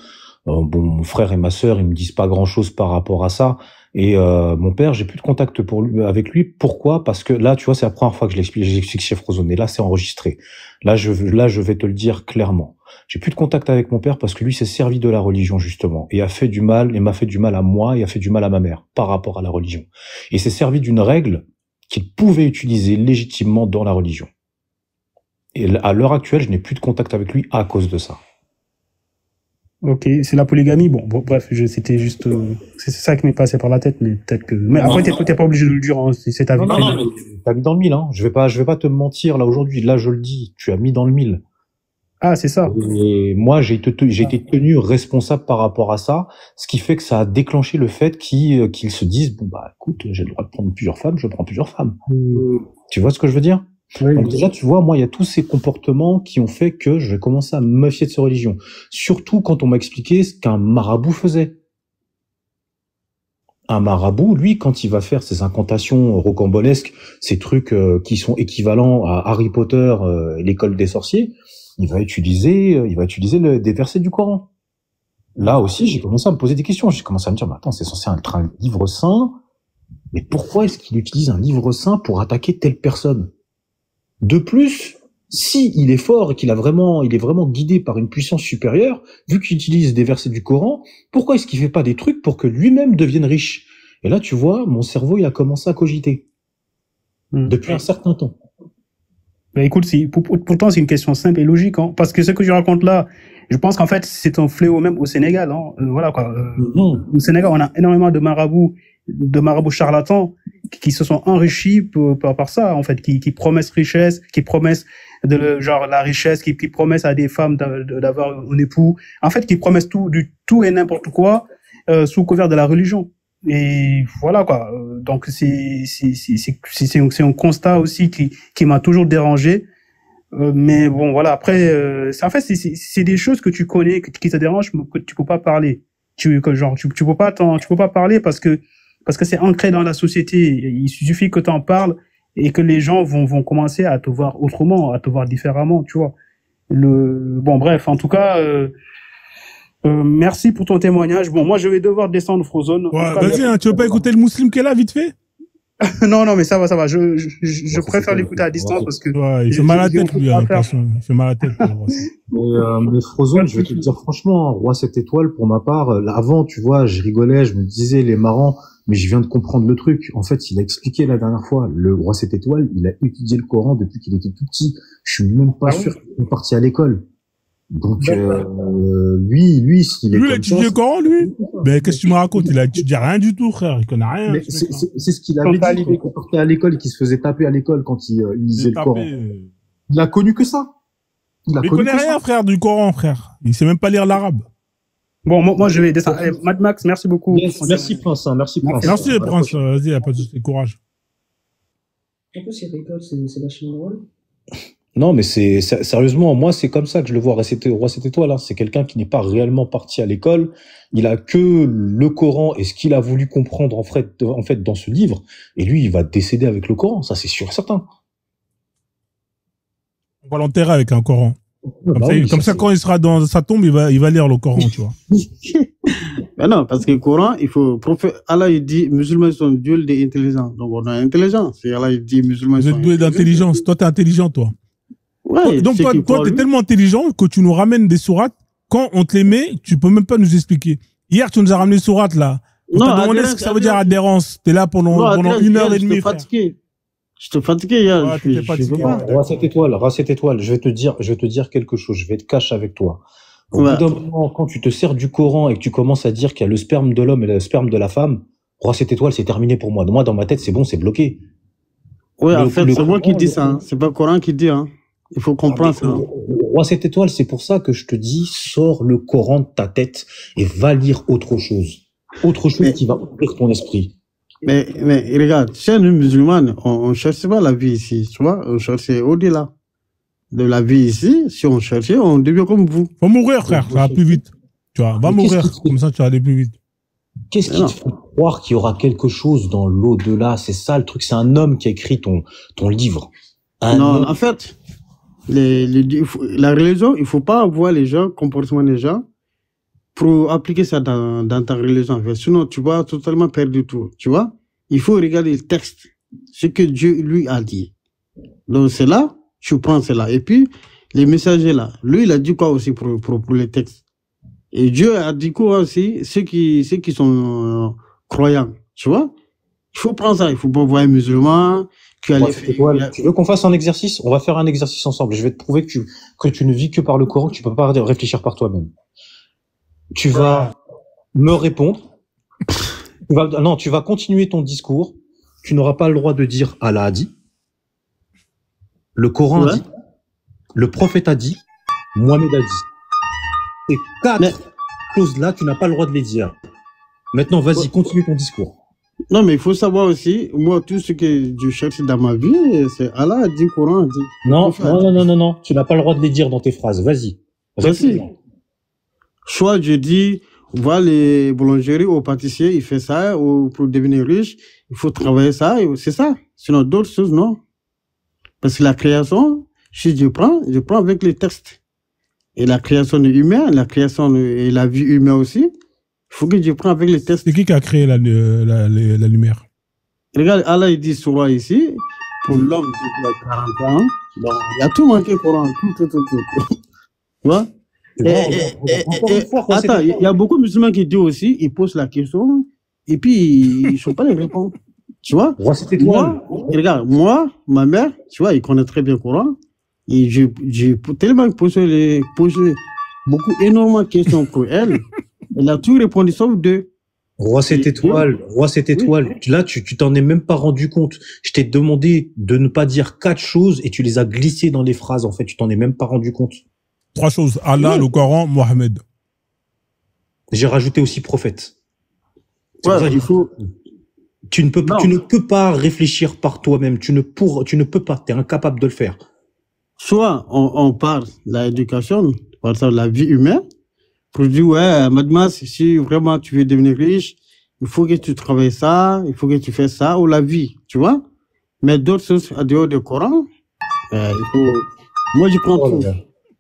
Bon, mon frère et ma sœur, ils me disent pas grand-chose par rapport à ça. Et mon père, j'ai plus de contact avec lui. Pourquoi? Parce que là, tu vois, c'est la première fois que j'explique chez Frozone. Et là, c'est enregistré. Là, je vais te le dire clairement. J'ai plus de contact avec mon père parce que lui s'est servi de la religion justement et a fait du mal et m'a fait du mal à moi et a fait du mal à ma mère par rapport à la religion. Et s'est servi d'une règle qu'il pouvait utiliser légitimement dans la religion. Et à l'heure actuelle, je n'ai plus de contact avec lui à cause de ça. Ok, c'est la polygamie. Bon bref, c'était juste, c'est ça qui m'est passé par la tête, mais peut-être que. Mais après, t'es pas obligé de le dire. Hein, c'est ta vie. Non, mais t'as mis dans le mille. Hein. Je vais pas te mentir là aujourd'hui. Là, je le dis. Tu as mis dans le mille. Ah, c'est ça. Et moi, j'ai été tenu responsable par rapport à ça, ce qui fait que ça a déclenché le fait qu'ils se disent bon bah écoute, j'ai le droit de prendre plusieurs femmes, je prends plusieurs femmes. Tu vois ce que je veux dire? Oui. Donc déjà, tu vois, moi, il y a tous ces comportements qui ont fait que je vais commencer à me méfier de ces religions. Surtout quand on m'a expliqué ce qu'un marabout faisait. Un marabout, lui, quand il va faire ses incantations rocambolesques, ces trucs qui sont équivalents à Harry Potter et l'école des sorciers, il va utiliser des versets du Coran. Là aussi, j'ai commencé à me poser des questions. J'ai commencé à me dire, mais attends, c'est censé être un livre saint, mais pourquoi est-ce qu'il utilise un livre saint pour attaquer telle personne? De plus, si il est fort et il est vraiment guidé par une puissance supérieure, vu qu'il utilise des versets du Coran, pourquoi est-ce qu'il fait pas des trucs pour que lui-même devienne riche? Et là, tu vois, mon cerveau, il a commencé à cogiter. Depuis un certain temps. Mais écoute, pourtant, c'est une question simple et logique, hein, parce que ce que je raconte là, je pense qu'en fait, c'est un fléau même au Sénégal, hein. Voilà, quoi. Au Sénégal, on a énormément de marabouts charlatans qui se sont enrichis par ça, en fait, qui promettent richesse, qui promettent la richesse, qui promettent à des femmes d'avoir un époux, en fait, qui promettent tout et n'importe quoi, sous couvert de la religion. Et voilà, quoi. Donc, c'est un constat aussi qui m'a toujours dérangé. Mais bon, voilà. Après, en fait, c'est des choses que tu connais, qui te dérangent, mais que tu peux pas parler. Tu peux pas parler parce que c'est ancré dans la société. Il suffit que tu en parles et que les gens vont commencer à te voir autrement, à te voir différemment, tu vois. Bon, bref, en tout cas, merci pour ton témoignage. Bon, moi, je vais devoir descendre Frozone. Ouais, vas-y, hein, tu veux pas écouter le musulman qui est là, vite fait? Non, mais ça va. Je préfère l'écouter à distance parce que. Ouais, il fait mal à la tête, lui, attention. Il fait mal à la tête. Mais Frozone, je vais te le dire franchement, Roi 7 étoiles, pour ma part, avant, tu vois, je rigolais, je me disais, les marrants, mais je viens de comprendre le truc. En fait, il a expliqué la dernière fois, le Roi 7 étoiles, il a étudié le Coran depuis qu'il était tout petit. Je suis même pas sûr qu'il est parti à l'école. Donc, lui, s'il est lui, il a étudié le Coran, lui? Mais qu'est-ce que tu me racontes? Il a étudié rien du tout, frère. Il connaît rien. C'est ce qu'il avait dit quand il partait à l'école et qu'il se faisait taper à l'école quand il lisait le Coran. Il a connu que ça. Il connaît rien, frère, du Coran, frère. Il sait même pas lire l'arabe. Bon, moi, je vais descendre. Allez, Mad Max, merci beaucoup. Merci, Prince. Merci, Prince. Merci, Prince. Vas-y, y a pas de souci. Courage. En plus, il rigole, c'est vachement drôle. Non, mais sérieusement, moi, c'est comme ça que je le vois, Roi 7 étoiles, hein. C'est quelqu'un qui n'est pas réellement parti à l'école. Il a que le Coran et ce qu'il a voulu comprendre, en fait, dans ce livre. Et lui, il va décéder avec le Coran. Ça, c'est sûr et certain. On va l'enterrer avec un Coran. Comme, Bah ça, oui, comme ça, quand il sera dans sa tombe, il va lire le Coran, tu vois. Mais non, parce que le Coran, il faut. Allah, il dit musulmans sont doués d'intelligence. Donc, on a intelligence. Et Allah, il dit musulmans Vous sont êtes doué d'intelligence. Toi, t'es intelligent, toi. Ouais, Donc, ceux toi, qui croient t'es lui. tellement intelligent que tu nous ramènes des sourates. Quand on te les met, tu peux même pas nous expliquer. Hier, tu nous as ramené sourates, là. On t'a demandé ce que ça veut dire adhérence. T'es là pendant Adrien, 1h30, frère. Je te fatigué hier. Ouais, t'étais fatigué, peux pas. ouais. Roi cette étoile, je vais te dire quelque chose, je vais être cash avec toi. Au Ouais. bout d'un moment, quand tu te sers du Coran et que tu commences à dire qu'il y a le sperme de l'homme et le sperme de la femme, Roi cette étoile, c'est terminé pour moi. Moi, dans ma tête, c'est bon, c'est bloqué. Oui, en Le- fait, le c'est moi qui Coran, dis le- ça. Hein. C'est pas le Coran qui dit. Hein. Il faut comprendre ça. Hein. Roi cette étoile, c'est pour ça que je te dis, sors le Coran de ta tête et va lire autre chose. Autre chose Mais- qui va ouvrir ton esprit. Mais regarde, chez nous musulmans, on ne cherche pas la vie ici. Tu vois, on cherchait au-delà de la vie ici. Si on cherchait, on devient comme vous. Faut mourir, frère. Ça va plus vite. Tu vois, va Mais qu'est-ce mourir. qui te- Comme ça, tu vas aller plus vite. Qu'est-ce qui Non. te fait croire qu'il y aura quelque chose dans l'au-delà? C'est ça le truc, c'est un homme qui a écrit ton livre. Un Non, homme. en fait, la religion, il faut pas voir les gens, comportement des gens, pour appliquer ça dans ta religion. En fait. Sinon, tu vas totalement perdre du tout. Tu vois? Il faut regarder le texte, ce que Dieu lui a dit. Donc, c'est là, tu prends cela. Et puis, les messagers là, lui, il a dit quoi aussi pour les textes? Et Dieu a dit quoi aussi? Ceux qui sont croyants. Tu vois? Il faut prendre ça. Il faut pas voir un musulman qui Roi allait cette étoile, tu veux qu'on fasse un exercice? On va faire un exercice ensemble. Je vais te prouver que tu ne vis que par le Coran, que tu peux pas réfléchir par toi-même. Tu vas me répondre. Tu vas continuer ton discours. Tu n'auras pas le droit de dire Allah a dit. Le Coran a Ouais. dit. Le prophète a dit. Mohamed a dit. Ces quatre Mais- choses-là, tu n'as pas le droit de les dire. Maintenant, vas-y, Ouais. continue ton discours. Non, mais il faut savoir aussi, moi, tout ce que je cherche dans ma vie, c'est Allah a dit, Coran a dit. Non, Prophète a non, dit. non, non, non, non. Tu n'as pas le droit de les dire dans tes phrases. Vas-y. Vas-y. Soit je dis, va les boulangeries aux pâtissiers, il fait ça, ou pour devenir riche, il faut travailler ça, et c'est ça. Sinon, d'autres choses, non. Parce que la création, si je prends avec les textes. Et la création de l'humain, et la vie humaine aussi, il faut que je prenne avec les textes. C'est qui a créé la lumière? Regarde, Allah, il dit sur ici, pour l'homme qui a 40 ans, donc, il y a tout manqué Coran, tout. Tu vois? Encore une fois, Roi, Attends, il y a beaucoup de musulmans qui disent aussi, ils posent la question, et puis ils ne sont pas les répondre. Tu vois? Roi, cette étoile. Regarde, ma mère, tu vois, il connaît très bien le Coran, et j'ai tellement posé énormément de questions pour elle, elle a tout répondu sauf deux. Roi, cette étoile. Là, tu t'en es même pas rendu compte. Je t'ai demandé de ne pas dire 4 choses et tu les as glissées dans les phrases. En fait, tu t'en es même pas rendu compte. 3 choses. Allah, le Coran, Mohamed. J'ai rajouté aussi prophète. C'est pour ça Ouais, que il faut. tu ne Non. peux pas réfléchir par toi-même. Tu ne peux pas. T'es incapable de le faire. Soit on parle de l'éducation, par exemple la vie humaine, pour dire, ouais, madame, si vraiment tu veux devenir riche, il faut que tu travailles ça, il faut que tu fasses ça, ou la vie, tu vois. Mais d'autres choses, à dehors du Coran, il faut. Moi, je prends tout.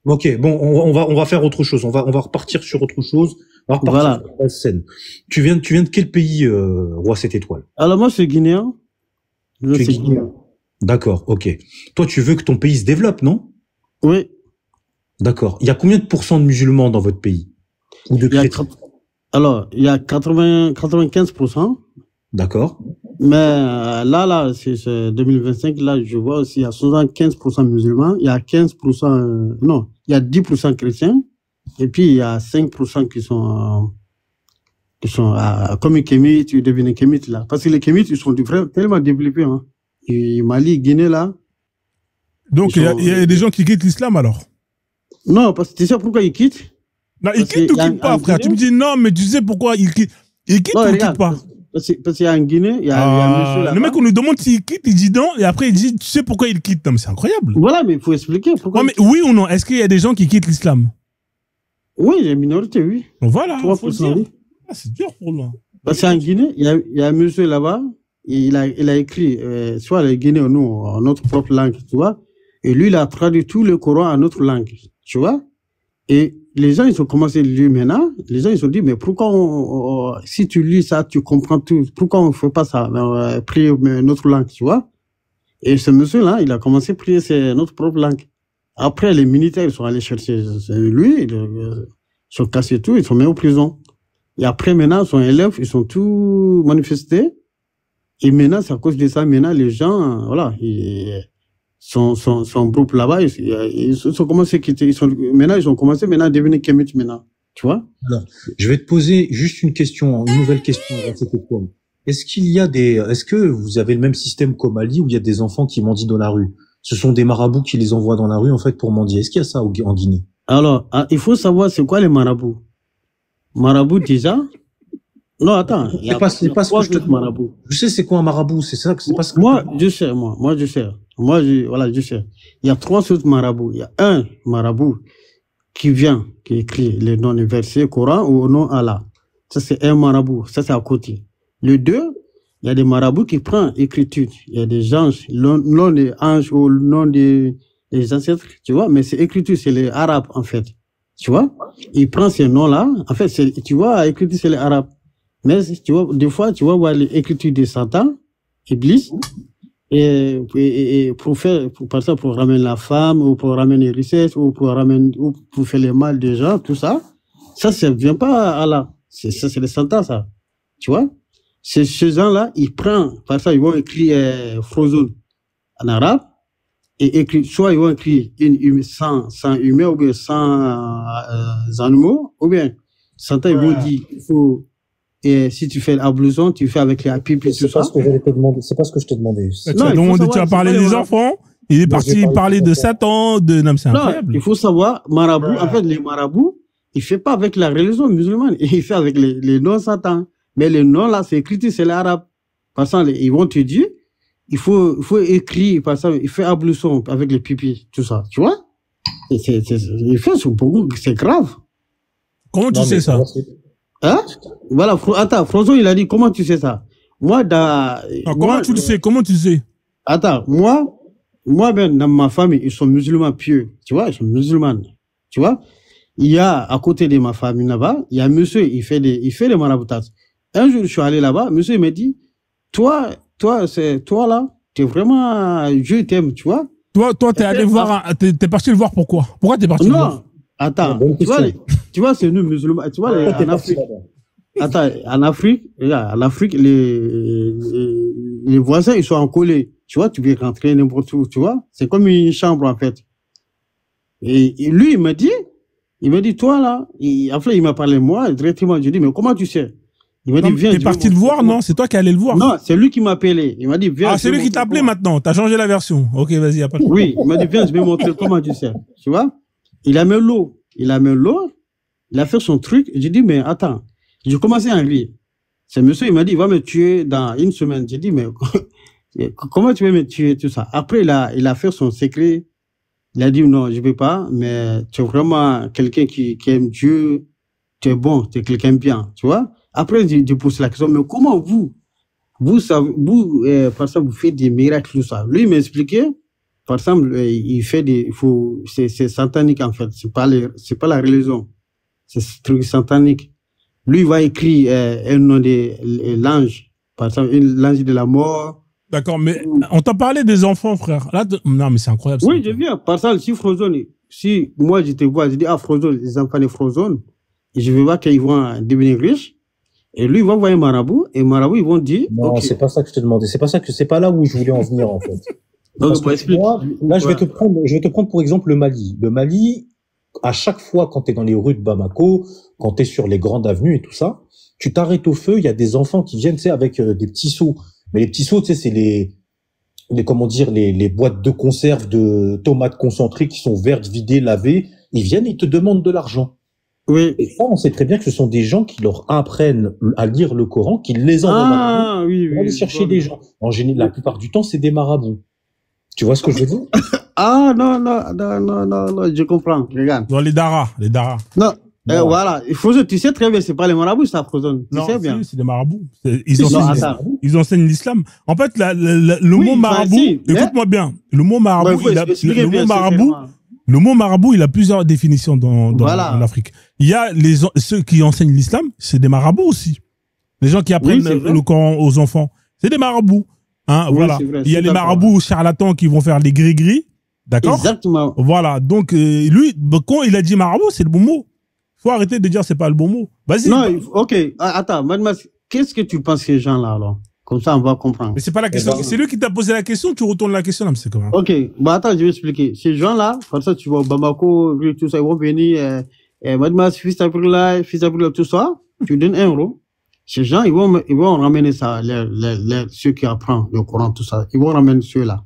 Ok, bon, on va faire autre chose. On va repartir sur autre chose. On va repartir Voilà. sur la scène. Tu viens de quel pays, Roi, cette étoile? Alors, moi, je suis guinéen. Je Tu es suis guinéen. D'accord, ok. Toi, tu veux que ton pays se développe, non? Oui. D'accord. Il y a combien de pourcents de musulmans dans votre pays? Ou de Il y a chrétiens? Alors, il y a 95%. D'accord. Mais là, c'est 2025, là, je vois aussi, il y a 75% musulmans, il y a 15%, non, il y a 10% chrétiens, et puis il y a 5% qui sont comme les Kémites, ils deviennent Kémites, là. Parce que les Kémites, ils sont tellement développés, hein. Et Mali, Guinée, là. Donc, il y a des gens qui quittent l'islam, alors? Non, parce que tu sais pourquoi ils quittent? Non, ils Parce quittent ou qu'il y a quittent pas, un frère? Tu me Guinéen. dis non, mais tu sais pourquoi ils quittent? Ils quittent Non, ou ils regarde, quittent pas? Parce qu'il y a en Guinée, il y a un monsieur Le là-bas. mec, on lui demande s'il quitte, il dit non, et après il dit, tu sais pourquoi il quitte? Non, mais c'est incroyable. Voilà, mais il faut expliquer pourquoi. Ouais, mais oui ou non? Est-ce qu'il y a des gens qui quittent l'islam? Oui, il y a une minorité, oui. Donc voilà, faut le 3%, dire. oui. Ah, c'est dur pour lui. Parce qu'en Guinée, il y a un monsieur là-bas, il a écrit, soit les Guinéens ou nous, en notre propre langue, tu vois, Et lui, il a traduit tout le Coran en autre langue, tu vois. Et les gens, ils ont commencé à lire maintenant. Les gens, ils se sont dit, mais pourquoi si tu lis ça, tu comprends tout. Pourquoi on ne fait pas ça, prier notre langue, tu vois. Et ce monsieur-là, il a commencé à prier notre propre langue. Après, les militaires, ils sont allés chercher lui, ils sont cassés tout, ils sont mis en prison. Et après, maintenant, son élève, ils sont tous manifestés. Et maintenant, c'est à cause de ça, maintenant, les gens, voilà, son groupe là-bas, ils sont commencé à quitter. Maintenant, ils ont commencé à devenir kémites maintenant. Tu vois? Alors, je vais te poser juste une question, une nouvelle question dans cette époque. Est-ce que vous avez le même système qu'au Mali où il y a des enfants qui mendient dans la rue? Ce sont des marabouts qui les envoient dans la rue, en fait, pour mendier. Est-ce qu'il y a ça en Guinée? Alors, il faut savoir c'est quoi les marabouts. Marabouts, déjà? Non, attends. C'est pas ce que je te demande. Je sais c'est quoi un marabout, c'est ça, c'est pas ce que moi, je sais. Je sais. Il y a 3 autres marabouts. Il y a un marabout qui écrit les noms des versets Coran ou au nom Allah. Ça, c'est un marabout. Ça, c'est à côté. Le 2, il y a des marabouts qui prennent écriture. Il y a des anges, le nom des anges ou le nom des ancêtres, tu vois, mais c'est écriture, c'est les arabes, en fait. Tu vois? Il prend ces noms-là. En fait, tu vois, écriture, c'est les arabes. Mais, tu vois, des fois, tu vas voir l'écriture de Satan, Iblis, et par exemple, pour ramener la femme, ou pour ramener les richesses, ou pour faire le mal des gens, tout ça. Ça vient pas à Allah. Ça, c'est le Satan, ça. Tu vois? Ces gens-là, ils prennent, par exemple, ils vont écrire Frozen en arabe, et soit ils vont écrire sans humain, ou bien sans animaux, ou bien, Satan, ils vont dire, il faut, et si tu fais l'ablution, tu fais avec les pipes et tout ça. C'est pas ce que j'allais te demander. C'est pas ce que je t'ai demandé. Tu as parlé des enfants. Il est parti parler de Satan, non, c'est incroyable. Il faut savoir, marabout, en fait, les marabouts, il fait pas avec la religion musulmane. Il fait avec les noms Satan. Mais les noms là, c'est écrit, c'est l'arabe. Par exemple, ils vont te dire, il faut écrire, par exemple, il fait ablution avec les pipis, tout ça. Tu vois? Il fait c'est grave. Comment tu sais ça? Hein? Voilà, attends, François, il a dit, comment tu sais ça? Comment tu le sais? Comment tu sais? Attends, moi, ben, dans ma famille, ils sont musulmans pieux. Tu vois, ils sont musulmans. Tu vois? Il y a, à côté de ma famille là-bas, il y a un monsieur, il fait des maraboutages. Un jour, je suis allé là-bas, monsieur, il m'a dit, toi là, t'es vraiment, Dieu t'aime, tu vois? Toi, t'es allé voir, t'es parti le voir pourquoi? Pourquoi t'es parti le voir? Non, attends, tu vois, c'est nous musulmans, tu vois, en Afrique. Attends, en Afrique, les voisins, ils sont encollés. Tu vois, tu peux rentrer n'importe où, tu vois. C'est comme une chambre, en fait. Et lui, il m'a dit, toi, là, en fait, il m'a parlé, moi, directement. Je lui ai dit, mais comment tu sais? Il m'a dit, viens. T'es parti le voir, non? C'est toi qui allais le voir? Non, c'est lui qui m'a appelé. Il m'a dit, viens. Ah, c'est lui qui t'a appelé maintenant. T'as changé la version. Ok, vas-y, y a pas de Oui, il m'a dit, viens, je vais montrer comment tu sais. Tu vois? Il a mis l'eau. Il a fait son truc. J'ai dit, mais attends. J'ai commencé à rire. Ce monsieur, il m'a dit, il va me tuer dans une semaine. J'ai dit, mais comment tu veux me tuer, tout ça? Après, il a fait son secret. Il a dit, non, je ne peux pas, mais tu es vraiment quelqu'un qui aime Dieu. Tu es bon, tu es quelqu'un de bien, tu vois? Après, j'ai posé la question, mais comment par exemple, vous faites des miracles, tout ça? Lui, il m'a expliqué, par exemple, c'est satanique, en fait. C'est pas la religion. C'est ce truc satanique. Lui, il va écrire un nom de l'ange, par exemple, l'ange de la mort. D'accord, mais on t'a parlé des enfants, frère. Là, non, mais c'est incroyable. Oui, je viens. Par exemple, si moi je te vois, je dis, Frozen, les enfants de Frozen, et je vais voir qu'ils vont devenir riches, et lui, il va voir un marabout, et marabout, ils vont dire. Non, okay. C'est pas ça que je te demandais. C'est pas là où je voulais en venir, en fait. Donc, moi, là, je vais te prendre pour exemple le Mali. Le Mali, à chaque fois, quand tu es dans les rues de Bamako, quand tu es sur les grandes avenues et tout ça, tu t'arrêtes au feu, il y a des enfants qui viennent, tu sais, avec des petits seaux. Mais les petits seaux, tu sais, c'est les boîtes de conserve de tomates concentrées qui sont vertes, vidées, lavées. Ils viennent, ils te demandent de l'argent. Oui. Et ça, on sait très bien que ce sont des gens qui leur apprennent à lire le Coran, qui les envoient pour aller chercher des gens. En général, la plupart du temps, c'est des marabouts. Tu vois ce que je veux dire? Ah, non, je comprends, regarde. Dans les daras. Non, Non. Voilà, tu sais très bien, c'est pas les marabouts, ça, Frozone. Tu Non, sais bien. c'est des marabouts. attends. Ils enseignent l'islam. En fait, le Oui, mot marabout, si, mais- écoute-moi bien, le mot marabout, Ouais, expliquez bien, le mot marabout, il a plusieurs définitions Voilà. en Afrique. Il y a ceux qui enseignent l'islam, c'est des marabouts aussi. Les gens qui apprennent c'est vrai. le Coran aux enfants, c'est des marabouts. Hein, Oui, voilà. c'est vrai, Il y a c'est les d'accord. marabouts charlatans qui vont faire les gris-gris. D'accord? Exactement. Voilà. Donc, lui, quand il a dit marabout, c'est le bon mot. Faut arrêter de dire c'est pas le bon mot. Vas-y. Non, ok. Attends, madame, qu'est-ce que tu penses ces gens-là, alors? Comme ça, on va comprendre. Mais c'est pas la question. C'est lui qui t'a posé la question, tu retournes la question là, mais c'est comment? Ok, attends, je vais expliquer. Ces gens-là, comme ça, tu vois, au Bamako, tout ça, ils vont venir, madame, fils d'Abrila, tout ça, tu donnes 1 euro. Ces gens, ils vont ramener ça, ceux qui apprennent le Coran, tout ça, ils vont ramener ceux-là.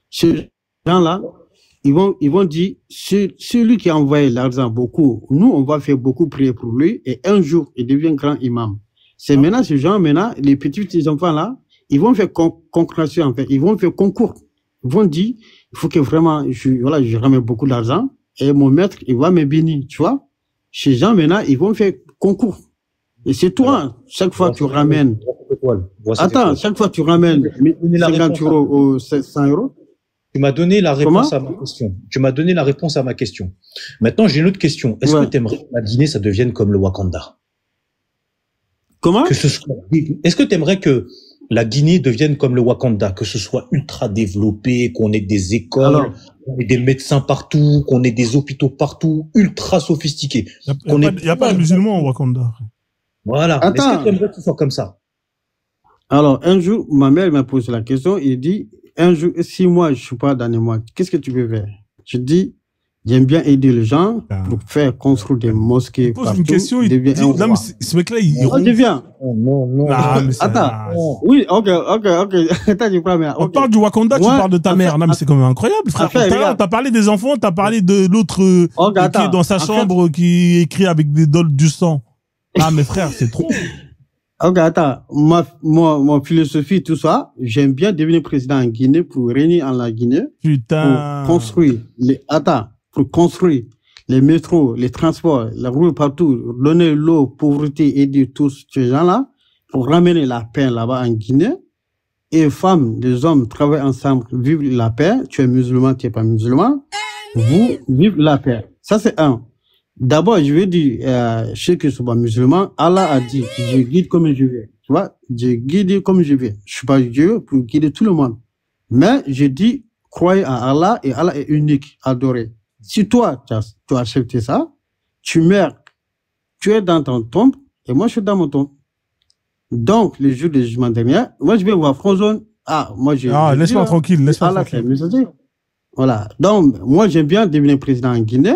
Ces gens-là, ils vont dire, celui qui a envoyé l'argent beaucoup, nous, on va faire beaucoup prier pour lui, et un jour, il devient grand imam. C'est maintenant, ces gens, les petits enfants-là, ils vont faire concurrence, en fait. Ils vont faire concours. Ils vont dire, il faut que vraiment, je ramène beaucoup d'argent, et mon maître, il va me bénir, tu vois. Ces gens, maintenant, ils vont faire concours. Et c'est toi, chaque fois tu ramènes. Attends, chaque fois tu ramènes 50 euros ou 100 euros. Tu m'as donné la réponse Comment? à ma question. Tu m'as donné la réponse à ma question. Maintenant, j'ai une autre question. Est-ce que tu aimerais que la Guinée, ça devienne comme le Wakanda? Comment? Est-ce que tu aimerais que la Guinée devienne comme le Wakanda, que ce soit ultra développé, qu'on ait des écoles, qu'on ait des médecins partout, qu'on ait des hôpitaux partout, ultra sophistiqués? Il n'y a pas de musulmans au Wakanda. Voilà. Est-ce que tu aimerais que ce soit comme ça? Alors, un jour, ma mère m'a posé la question, il dit, un jour, si moi, je suis pas dans les mois, qu'est-ce que tu veux faire? Je dis, j'aime bien aider les gens pour faire construire des mosquées. Il pose une question, il dit, non, mais ce mec-là, il devient. Non. Attends. Oui, ok. Attends, je prends bien. On parle du Wakanda, tu parles de ta mère. Non, mais c'est quand même incroyable, frère. T'as parlé des enfants, t'as parlé de l'autre qui est dans sa chambre, qui écrit avec du sang. Ah, mais frère, c'est trop. Ok, attends. Mon philosophie, tout ça, j'aime bien devenir président en Guinée pour régner en la Guinée. Putain. Pour construire les métros, les transports, la rue partout, donner l'eau, pauvreté, aider tous ces gens-là, pour ramener la paix là-bas en Guinée. Et femmes, les hommes travaillent ensemble, vivent la paix. Tu es musulman, tu n'es pas musulman. Vous vivez la paix. Ça, c'est un. D'abord, je veux dire, ceux qui ne sont pas musulmans, Allah a dit, je guide comme je veux. Tu vois, je guide comme je veux. Je suis pas Dieu pour guider tout le monde. Mais je dis, croyez en Allah et Allah est unique, adoré. Si toi, tu as accepté ça, tu meurs, tu es dans ton tombe et moi, je suis dans mon tombe. Donc, le jour du jugement dernier, moi, je vais voir Frozone. laisse-moi tranquille, laisse-moi tranquille. Voilà. Donc, moi, j'aime bien devenir président en Guinée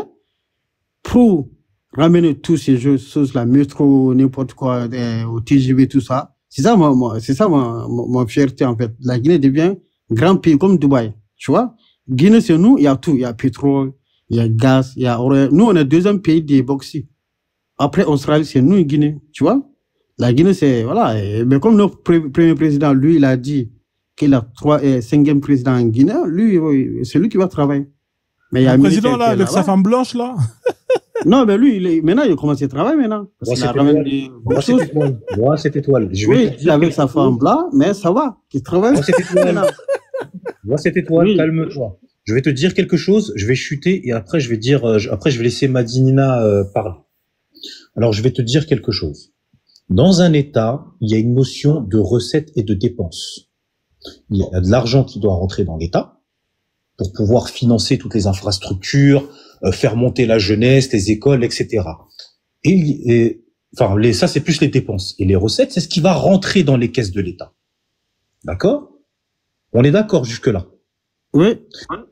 pour ramener tous ces choses, la métro, n'importe quoi, au TGV, tout ça. C'est ça, ma fierté, en fait. La Guinée devient grand pays comme Dubaï. Tu vois? Guinée, c'est nous, il y a tout. Il y a pétrole, il y a gaz, il y a or. Nous, on est le deuxième pays des bauxite. Après, Australie, c'est nous, Guinée. Tu vois? La Guinée, c'est, voilà. Mais comme notre premier président, lui, il a dit qu'il a 5e président en Guinée, lui, c'est lui qui va travailler. Mais il y a le président, là, avec sa femme blanche, là. Non, mais lui, maintenant, il a commencé à travailler, maintenant. Parce qu'il a ramené beaucoup de choses. Moi, cette étoile. Oui, il est avec sa femme blanche, mais ça va. Il travaille. Moi, cette étoile, calme-toi. Je vais te dire quelque chose, je vais chuter et après, je vais laisser Madinina parler. Alors, je vais te dire quelque chose. Dans un État, il y a une notion de recettes et de dépenses. Il y a de l'argent qui doit rentrer dans l'État pour pouvoir financer toutes les infrastructures, faire monter la jeunesse, les écoles, etc. Ça, c'est plus les dépenses. Et les recettes, c'est ce qui va rentrer dans les caisses de l'État. D'accord? On est d'accord jusque-là? Oui.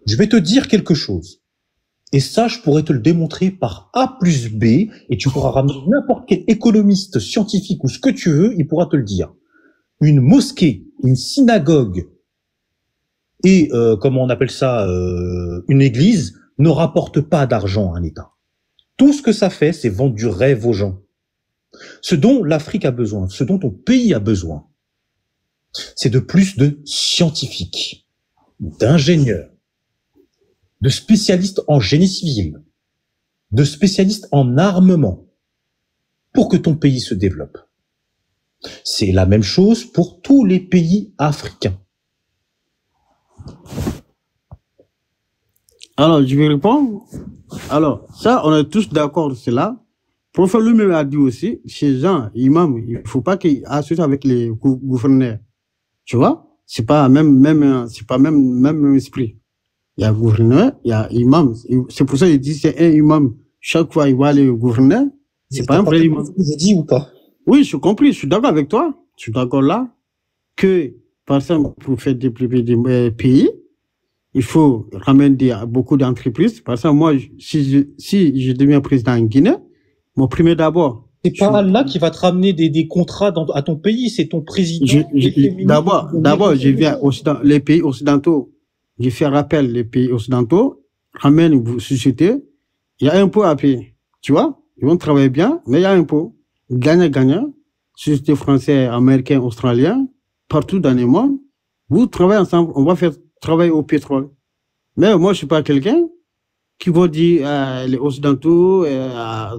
Je vais te dire quelque chose. Et ça, je pourrais te le démontrer par A plus B, et tu pourras ramener n'importe quel économiste, scientifique ou ce que tu veux, il pourra te le dire. Une mosquée, une synagogue et, comment on appelle ça, une église ne rapporte pas d'argent à un État. Tout ce que ça fait, c'est vendre du rêve aux gens. Ce dont l'Afrique a besoin, ce dont ton pays a besoin, c'est de plus de scientifiques, d'ingénieurs, de spécialistes en génie civil, de spécialistes en armement pour que ton pays se développe. C'est la même chose pour tous les pays africains. Alors, je vais répondre. Alors, ça, on est tous d'accord sur cela. Le prophète lui-même a dit aussi, ces gens, imams, il ne faut pas qu'ils associent avec les gouverneurs. Tu vois? C'est pas c'est pas même esprit. Il y a gouverneur, il y a imam. C'est pour ça qu'il dit c'est un imam. Chaque fois, il va aller au gouverneur. C'est pas un vrai imam. Vous dit ou pas? Oui, je suis compris. Je suis d'accord avec toi. Je suis d'accord là que, par exemple, pour faire développer des pays, il faut ramener beaucoup d'entreprises. Par exemple, moi, si je deviens président en Guinée, mon premier d'abord. C'est pas Allah qui va te ramener des contrats à ton pays, c'est ton président. D'abord, je viens les pays occidentaux. Je fais rappel, les pays occidentaux ramènent une société. Il y a un impôt à payer. Tu vois? Ils vont travailler bien, mais il y a un impôt. Gagnant. Société française, américaine, australienne, partout dans le monde. Vous travaillez ensemble, on va faire travailler au pétrole. Mais moi, je suis pas quelqu'un qui va dire les occidentaux,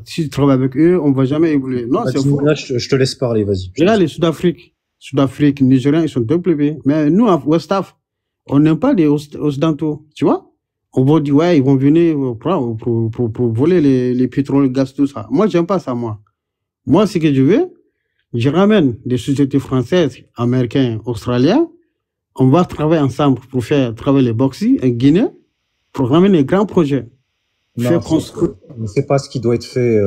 si je travaille avec eux, on va jamais évoluer. Non, c'est faux. Là, je te laisse parler, vas-y. Regarde les Sud-Afrique, Nigériens, ils sont développés. Mais nous, à West Af, on n'aime pas les occidentaux, tu vois. On va dire, ouais, ils vont venir pour voler les pétroles, le gaz, tout ça. Moi, j'aime pas ça, moi. Moi, ce que je veux, je ramène des sociétés françaises, américaines, australiennes. On va travailler ensemble pour faire travailler les boxy en Guinée, pour ramener des grands projets. C'est pas ce qui doit être fait.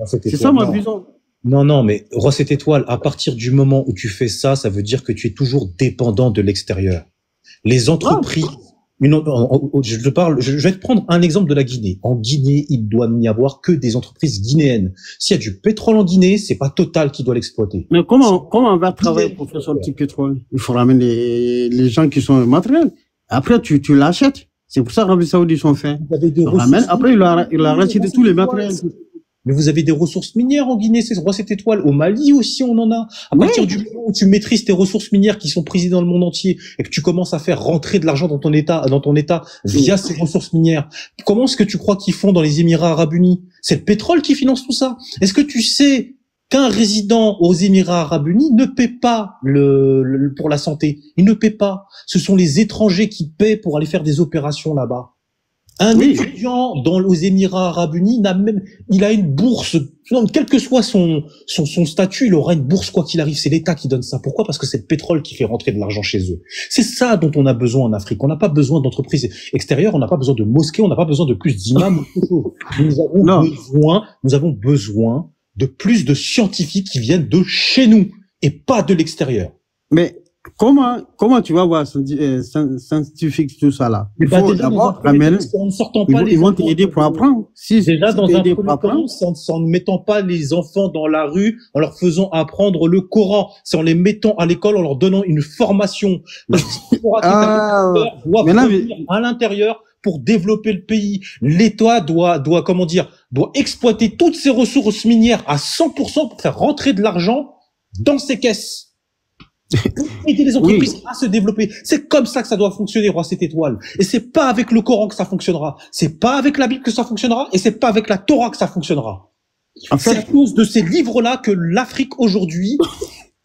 C'est ça ma vision. Non, mais Roi cette étoile, à partir du moment où tu fais ça, ça veut dire que tu es toujours dépendant de l'extérieur. Les entreprises, je vais te prendre un exemple de la Guinée. En Guinée, il doit n'y avoir que des entreprises guinéennes. S'il y a du pétrole en Guinée, c'est pas Total qui doit l'exploiter. Mais comment on va travailler pour faire sortir le pétrole? Il faut ramener les gens qui sont matériels. Après, tu l'achètes. C'est pour ça que l'Arabie Saoudite sont faits. Après, il a racheté tous les matériels. Mais vous avez des ressources minières en Guinée, c'est Roi cette étoile. Au Mali aussi, on en a. À partir du moment où tu maîtrises tes ressources minières qui sont prisées dans le monde entier et que tu commences à faire rentrer de l'argent dans ton État via ces ressources minières, comment est-ce que tu crois qu'ils font dans les Émirats Arabes Unis? C'est le pétrole qui finance tout ça. Est-ce que tu sais qu'un résident aux Émirats Arabes Unis ne paie pas pour la santé? Il ne paie pas. Ce sont les étrangers qui paient pour aller faire des opérations là-bas. Un étudiant aux Émirats Arabes Unis il a une bourse. Non, quel que soit son statut, il aura une bourse quoi qu'il arrive. C'est l'État qui donne ça. Pourquoi? Parce que c'est le pétrole qui fait rentrer de l'argent chez eux. C'est ça dont on a besoin en Afrique. On n'a pas besoin d'entreprises extérieures. On n'a pas besoin de mosquées. On n'a pas besoin de plus d'imams. Nous avons besoin de plus de scientifiques qui viennent de chez nous et pas de l'extérieur. Mais comment tu vas voir scientifique tout ça là? Il faut d'abord ramener. Ils vont t'aider pour apprendre. Déjà dans un premier temps, c'est en ne mettant pas les enfants dans la rue, en leur faisant apprendre le Coran, c'est en les mettant à l'école, en leur donnant une formation. À l'intérieur pour développer le pays. L'État doit exploiter toutes ses ressources minières à 100% pour faire rentrer de l'argent dans ses caisses. Aider les entreprises à se développer. C'est comme ça que ça doit fonctionner, Roi cette étoile. Et c'est pas avec le Coran que ça fonctionnera. C'est pas avec la Bible que ça fonctionnera. Et c'est pas avec la Torah que ça fonctionnera. C'est à cause de ces livres-là que l'Afrique aujourd'hui,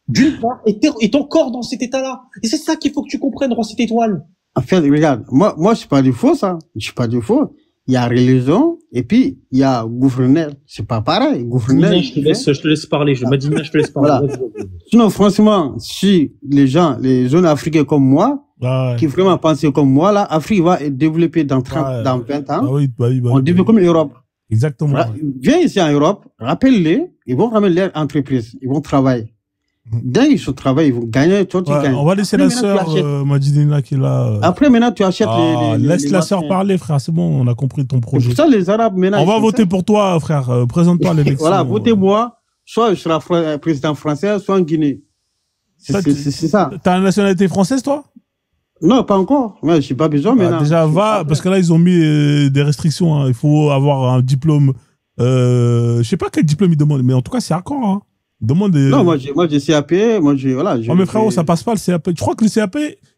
d'une part, est encore dans cet état-là. Et c'est ça qu'il faut que tu comprennes, Roi cette étoile. En fait, regarde, moi, je suis pas du faux, ça. Je suis pas du faux. Il y a religion, et puis, il y a gouverneur. C'est pas pareil. Gouverneur. Je te laisse parler. Je te laisse parler. Voilà. Sinon, franchement, si les jeunes africains comme moi, qui vraiment pensent comme moi, là, Afrique va être développée dans 20 ans. On développe comme l'Europe. Exactement. Viens ici en Europe, rappelle-les, ils vont ramener leur entreprise, ils vont travailler. Dès qu'ils travaillent, ils vont gagner. Toi, tu gagnes. On va laisser la sœur Madinina qui est là. Après, maintenant, tu achètes laisse la sœur parler, frère. C'est bon, on a compris ton projet. C'est pour ça, les Arabes, maintenant. On va voter pour toi, frère. Présente-toi à l'élection. Voilà, votez-moi. Soit je serai président français, soit en Guinée. C'est ça. T'as la nationalité française, toi? Non, pas encore. Ouais, je n'ai pas besoin maintenant. Déjà, parce que là, ils ont mis des restrictions. Hein. Il faut avoir un diplôme. Je sais pas quel diplôme ils demandent, mais en tout cas, c'est hardcore. Hein. Non, moi j'ai CAP, voilà. Oh, mais frérot, ça passe pas le CAP. Je crois que le CAP,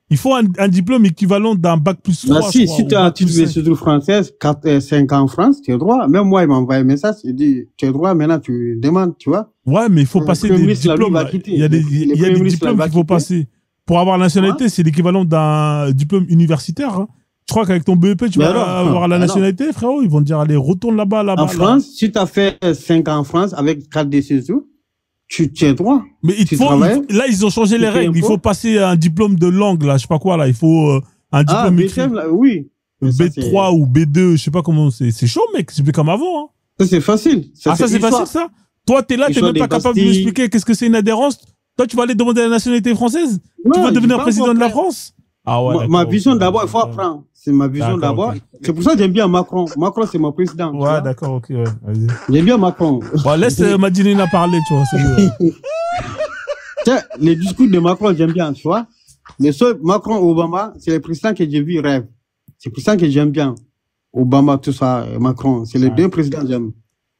Il faut un diplôme équivalent d'un bac plus 3. Bah si tu as un titre d'études françaises, 5 ans en France, tu es droit. Même moi, il m'a envoyé un message, il dit, tu es droit, maintenant tu demandes, tu vois. Ouais, mais il faut passer des diplômes. Il y a des diplômes qu'il faut passer. Pour avoir la nationalité, c'est l'équivalent d'un diplôme universitaire. Hein. Je crois qu'avec ton BEP, tu vas avoir la nationalité, frérot. Ils vont te dire, allez, retourne là-bas. En France, si tu as fait 5 ans en France avec 4 de séjour, tu es droit. Mais là, ils ont changé les règles. Il faut passer un diplôme de langue, là, je sais pas quoi, là. Il faut un diplôme écrit. Oui. B3 ou B2, je sais pas comment c'est. C'est chaud, mec. C'est plus comme avant. Hein. Ça, c'est facile. Ça, c'est facile, ça? Toi, t'es là, t'es même pas capable de m'expliquer qu'est-ce que c'est une adhérence. Toi, tu vas aller demander la nationalité française? Non, tu vas devenir président de la France? Ah ouais. Ma vision d'abord, il faut apprendre. C'est ma vision d'abord. Okay. C'est pour ça que j'aime bien Macron. Macron, c'est mon président. Ouais, d'accord, ok, ouais. Vas-y. J'aime bien Macron. Bon, laisse Madinina parler, tu vois, c'est mieux. Tiens, les discours de Macron, j'aime bien, tu vois. Mais sauf Macron, Obama, c'est les présidents que j'ai vu rêve. C'est pour ça que j'aime bien. Obama, tout ça, Macron. C'est les deux présidents que j'aime.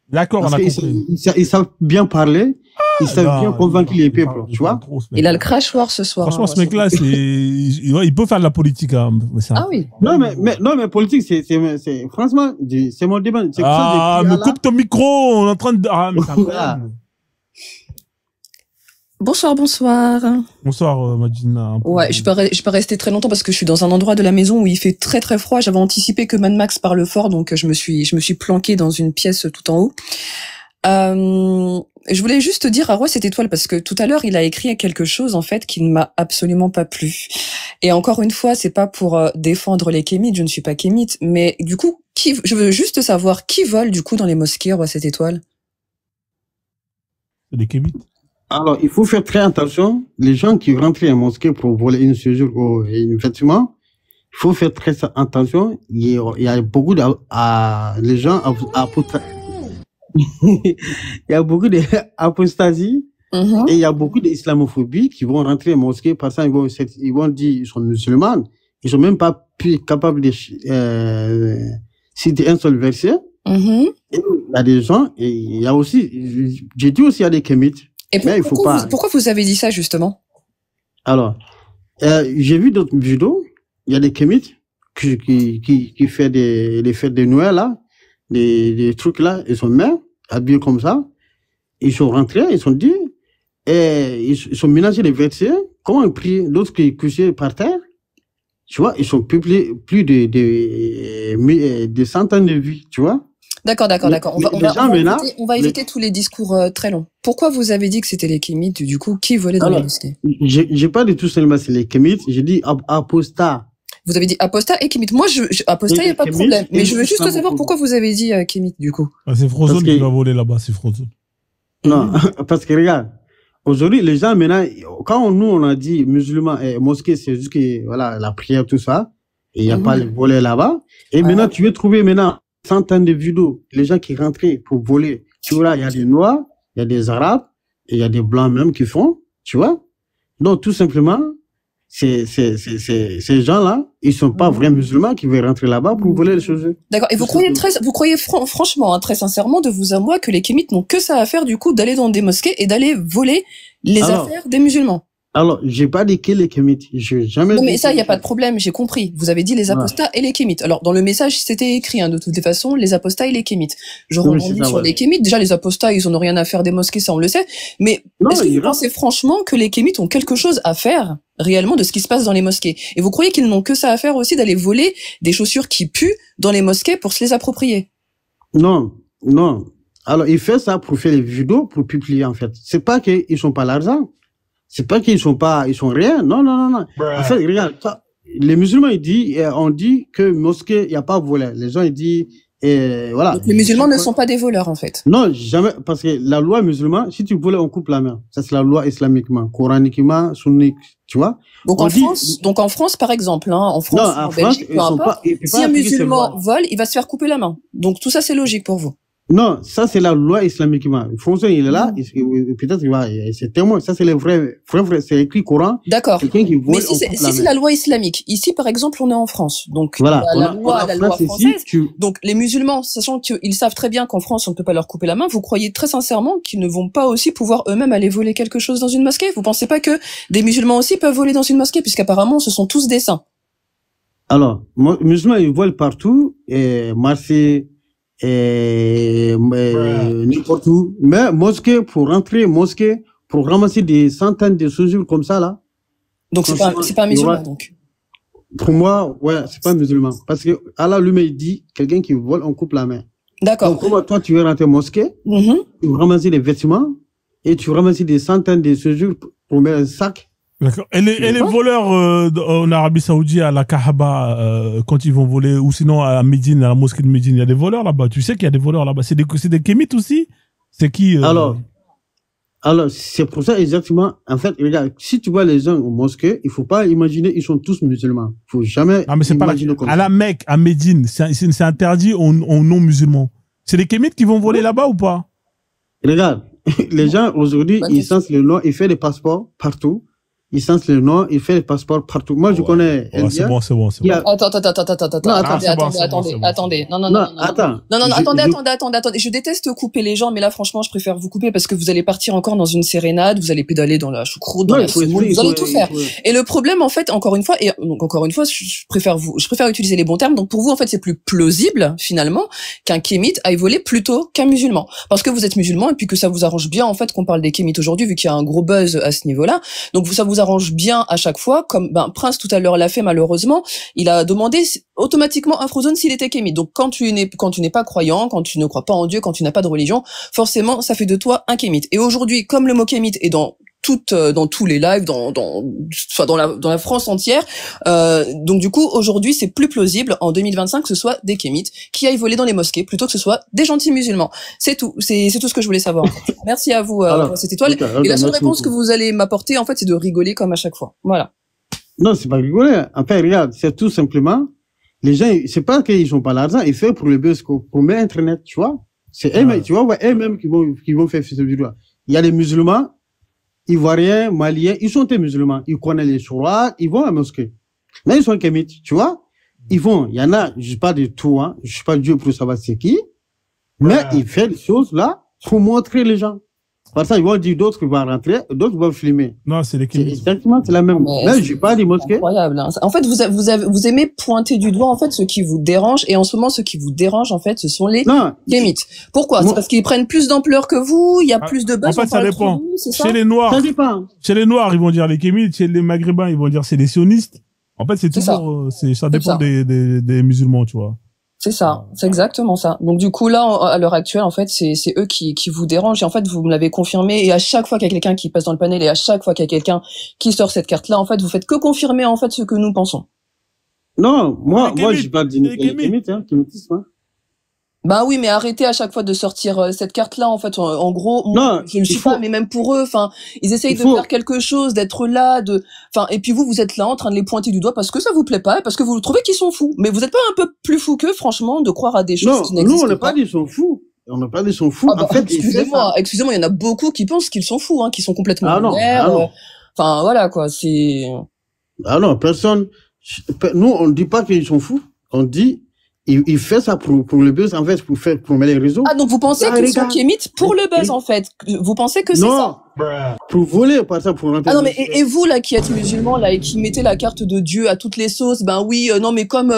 D'accord, on a compris. Ils savent bien parler. Ils savent bien convaincre les peuples, tu vois. Il a le crachoir ce soir. Franchement, ce mec-là, il peut faire de la politique. Hein. Ah oui. Non, mais politique, c'est franchement, c'est mon débat. Ah, mais coupe ton micro, on est en train de. Ah, mais c'est incroyable. Bonsoir. Bonsoir, Madina. Ouais, je peux pas rester très longtemps parce que je suis dans un endroit de la maison où il fait très très froid. J'avais anticipé que Mad Max parle fort, donc je me suis planquée dans une pièce tout en haut. Je voulais juste dire à Roi cette étoile parce que tout à l'heure il a écrit quelque chose en fait qui ne m'a absolument pas plu. Et encore une fois, c'est pas pour défendre les kémites, je ne suis pas kémite, mais du coup, je veux juste savoir qui vole du coup dans les mosquées, Roi cette étoile. C'est des kémites. Alors, il faut faire très attention. Les gens qui rentrent en mosquée pour voler une séjour ou un vêtement, il faut faire très attention. Il y a beaucoup de les gens il y a beaucoup d'apostasie et il y a beaucoup d'islamophobie qui vont rentrer en mosquée parce qu'ils vont dire ils sont musulmans. Ils sont même pas capables de citer un seul verset. Et il y a des gens, et il y a aussi, j'ai dit aussi il y a des kémites. Et pourquoi vous avez dit ça justement? Alors, j'ai vu d'autres vidéos. Il y a des kémites qui fait les fêtes de Noël là, des trucs là. Ils sont mères habillés comme ça. Ils sont rentrés, ils sont dit, ils sont mélangés les versets. Comment ils prient? L'autre qui est couché par terre. Tu vois, ils sont plus de centaines de vues, tu vois. D'accord. On va éviter tous les discours très longs. Pourquoi vous avez dit que c'était les kémites, du coup, qui volait dans les mosquées? J'ai pas dit tout seulement c'est les kémites, j'ai dit apostat. Vous avez dit apostat et kémite. Moi, apostat, il n'y a pas de problème. Mais je veux juste savoir pourquoi vous avez dit kémite, du coup. Ah, c'est Frozone qui va voler là-bas, c'est Frozone. Non, parce que regarde, aujourd'hui, les gens, maintenant, quand nous, on a dit musulmans et mosquée, c'est juste que, voilà, la prière, tout ça, et il n'y a pas les volets là-bas. Et maintenant, tu veux trouver maintenant centaines de vidéos, les gens qui rentraient pour voler. Tu vois, il y a des Noirs, il y a des Arabes, et il y a des Blancs même qui font, tu vois. Donc, tout simplement, ces gens-là, ils sont pas vrais musulmans qui veulent rentrer là-bas pour voler les choses. D'accord. Et vous croyez franchement, très sincèrement, de vous à moi, que les kémites n'ont que ça à faire, du coup, d'aller dans des mosquées et d'aller voler les affaires des musulmans? Alors, j'ai pas dit que les kémites. J'ai jamais dit. Non, mais ça, il y a pas de problème, j'ai compris. Vous avez dit les apostats et les kémites. Alors, dans le message, c'était écrit, de toutes les façons, les apostats et les kémites. Je rebondis sur les kémites. Déjà, les apostats, ils en ont rien à faire des mosquées, ça, on le sait. Mais, est-ce que vous pensez franchement que les kémites ont quelque chose à faire, réellement, de ce qui se passe dans les mosquées? Et vous croyez qu'ils n'ont que ça à faire aussi d'aller voler des chaussures qui puent dans les mosquées pour se les approprier? Non. Alors, ils font ça pour faire les vidéos, pour publier, en fait. C'est pas qu'ils sont pas l'argent. C'est pas qu'ils sont rien. Non. En fait, regarde, les musulmans, on dit que mosquée, il n'y a pas volé. Les gens, ils disent, voilà. Donc, les musulmans ne sont pas des voleurs, en fait. Non, jamais, parce que la loi musulmane, si tu volais, on coupe la main. Ça, c'est la loi islamiquement, coraniquement, sunnique, tu vois. Donc, en France, par exemple, en France, en Belgique, peu importe, si un musulman vole, il va se faire couper la main. Donc, tout ça, c'est logique pour vous. Non, ça c'est la loi islamique. François, il est là, peut-être il va, c'est témoin. Ça c'est le vrai, c'est écrit Coran. D'accord. Mais si c'est la loi islamique, ici par exemple, on est en France, donc voilà, la loi française. Donc les musulmans, sachant qu'ils savent très bien qu'en France on ne peut pas leur couper la main, vous croyez très sincèrement qu'ils ne vont pas aussi pouvoir eux-mêmes aller voler quelque chose dans une mosquée? Vous pensez pas que des musulmans aussi peuvent voler dans une mosquée, puisqu'apparemment ce sont tous des saints? Alors, musulmans ils volent partout, et Marseille. N'importe où. Mais mosquée, pour rentrer, mosquée, pour ramasser des centaines de séjours comme ça, là. Donc c'est pas un musulman, donc. Pour moi, ouais, c'est pas un musulman. Parce que Allah lui-même, il dit, quelqu'un qui vole, on coupe la main. D'accord. Donc, comment toi, tu veux rentrer mosquée, tu ramasser des vêtements, et tu ramasses des centaines de séjours pour mettre un sac. D'accord. Et les voleurs en Arabie Saoudite, à la Kaaba, quand ils vont voler, ou sinon à Médine, à la mosquée de Médine, il y a des voleurs là-bas. Tu sais qu'il y a des voleurs là-bas. C'est des kémites aussi? C'est qui Alors, c'est pour ça exactement. En fait, regarde, si tu vois les gens aux mosquées, il faut pas imaginer ils sont tous musulmans. Il faut jamais. Ah mais c'est pas à la Mecque, à Médine, c'est interdit aux non musulmans. C'est des kémites qui vont voler là-bas ou pas? Regarde, les gens aujourd'hui, ils sensent le nom, ils font des passeports partout. Ils sensent le nom, ils font les passeports partout. Moi, je connais. C'est bon. Attendez. Attendez. Je déteste couper les gens, mais là, franchement, je préfère vous couper parce que vous allez partir encore dans une sérénade, vous allez pédaler dans la choucroute, dans la semoule, vous allez tout faire. Et le problème, en fait, encore une fois, je préfère utiliser les bons termes. Donc, pour vous, en fait, c'est plus plausible, finalement, qu'un kémite aille voler plutôt qu'un musulman. Parce que vous êtes musulman et puis que ça vous arrange bien, en fait, qu'on parle des kémites aujourd'hui, vu qu'il y a un gros buzz à ce niveau-là. Donc, ça vous arrange bien à chaque fois, comme Prince tout à l'heure l'a fait malheureusement, il a demandé automatiquement un Frozone s'il était kémite. Donc quand tu n'es pas croyant, quand tu ne crois pas en Dieu, quand tu n'as pas de religion, forcément ça fait de toi un kémite. Et aujourd'hui, comme le mot kémite est dans tous les lives, dans la France entière. Donc du coup, aujourd'hui, c'est plus plausible en 2025 que ce soit des kémites qui aillent voler dans les mosquées plutôt que ce soit des gentils musulmans. C'est tout. C'est tout ce que je voulais savoir. Merci à vous, cette étoile. Et la seule réponse que vous allez m'apporter, en fait, c'est de rigoler comme à chaque fois. Voilà. Non, c'est pas rigoler. Enfin, regarde, c'est tout simplement, les gens, c'est pas qu'ils ont pas l'argent, ils font pour le buzz, pour mettre Internet, tu vois. C'est eux-mêmes, tu vois, eux-mêmes qui vont faire ce vidéo. Il y a les musulmans, Ivoiriens, Maliens, ils sont des musulmans. Ils connaissent les sourates, ils vont à la mosquée. Mais ils sont kémites, tu vois. Ils vont, il y en a, je sais pas de tout, hein. Je suis pas Dieu pour savoir c'est qui. Mais ils font des choses là pour montrer les gens. Par ça, ils vont dire d'autres qui vont rentrer, d'autres vont filmer. Non, c'est les kémites. Exactement, c'est la même. Mais je pas des mosquées. Incroyable, hein. En fait, vous aimez pointer du doigt, en fait, ce qui vous dérange. Et en ce moment, ce qui vous dérange, en fait, ce sont les kémites. Pourquoi? C'est parce qu'ils prennent plus d'ampleur que vous, il y a plus de buzz. En fait, ça dépend. Chez les Noirs. Ça dépend. Chez les Noirs, ils vont dire les kémites. Chez les Maghrébins, ils vont dire c'est les sionistes. En fait, c'est toujours, ça dépend des musulmans, tu vois. C'est ça, c'est exactement ça. Donc du coup là, à l'heure actuelle, en fait, c'est eux qui vous dérangent. Et en fait, vous me l'avez confirmé. Et à chaque fois qu'il y a quelqu'un qui passe dans le panel et à chaque fois qu'il y a quelqu'un qui sort cette carte-là, en fait, vous faites que confirmer en fait ce que nous pensons. Non, moi, j'ai pas dit kémites, hein, kémitisme, hein. Bah oui, mais arrêtez à chaque fois de sortir cette carte-là. En fait, en gros, moi, je le suis pas, mais même pour eux, enfin, ils essayent de faire quelque chose, d'être là, et puis vous êtes là en train de les pointer du doigt parce que ça vous plaît pas, et parce que vous trouvez qu'ils sont fous. Mais vous êtes pas un peu plus fous qu'eux, franchement, de croire à des choses qui n'existent pas. Non, on n'a pas dit qu'ils sont fous. On n'a pas dit qu'ils sont fous. En fait, excusez-moi, il y en a beaucoup qui pensent qu'ils sont fous, hein, qui sont complètement lunaires. Enfin, voilà, quoi, c'est. Ah non, personne. Nous, on ne dit pas qu'ils sont fous. On dit. Il fait ça pour le buzz, en fait, pour mettre les réseaux. Ah, donc vous pensez qu'ils sont kémites pour le buzz, en fait. Vous pensez que c'est ça? Pour voler, par exemple, pour rentrer. Ah non, mais, et vous, là, qui êtes musulman, là, et qui mettez la carte de Dieu à toutes les sauces, ben oui, non, mais comme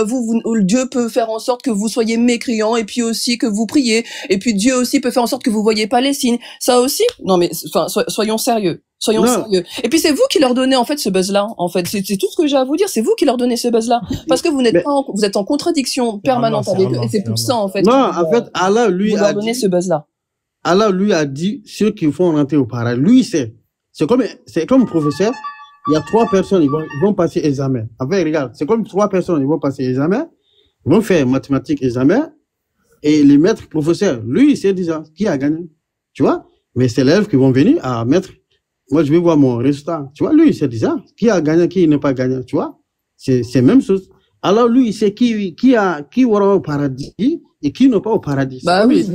Dieu peut faire en sorte que vous soyez mécréants, et puis aussi que vous priez, et puis Dieu aussi peut faire en sorte que vous voyez pas les signes. Ça aussi? Non, mais, enfin, soyons sérieux. Soyons sérieux. Et puis c'est vous qui leur donnez en fait ce buzz-là. En fait, c'est tout ce que j'ai à vous dire. C'est vous qui leur donnez ce buzz-là, parce que vous n'êtes pas, vous êtes en contradiction permanente avec eux. Et c'est pour ça en fait. Non, en fait, Allah lui a donné ce buzz-là. Allah lui a dit ceux qui font rentrer au paradis. Lui c'est comme professeur. Il y a 3 personnes, ils vont passer examen. En fait, regarde, c'est comme 3 personnes, ils vont passer examen. Ils vont faire mathématiques examen. Et les maîtres professeurs, lui, il sait déjà qui a gagné. Tu vois? Mais c'est l'élève qui vont venir à mettre. Moi, je vais voir mon résultat. Tu vois, lui, c'est déjà qui a gagné, qui n'a pas gagné. Tu vois, c'est même chose. alors lui, il sait qui aura au paradis et qui n'est pas au paradis. Bah oui.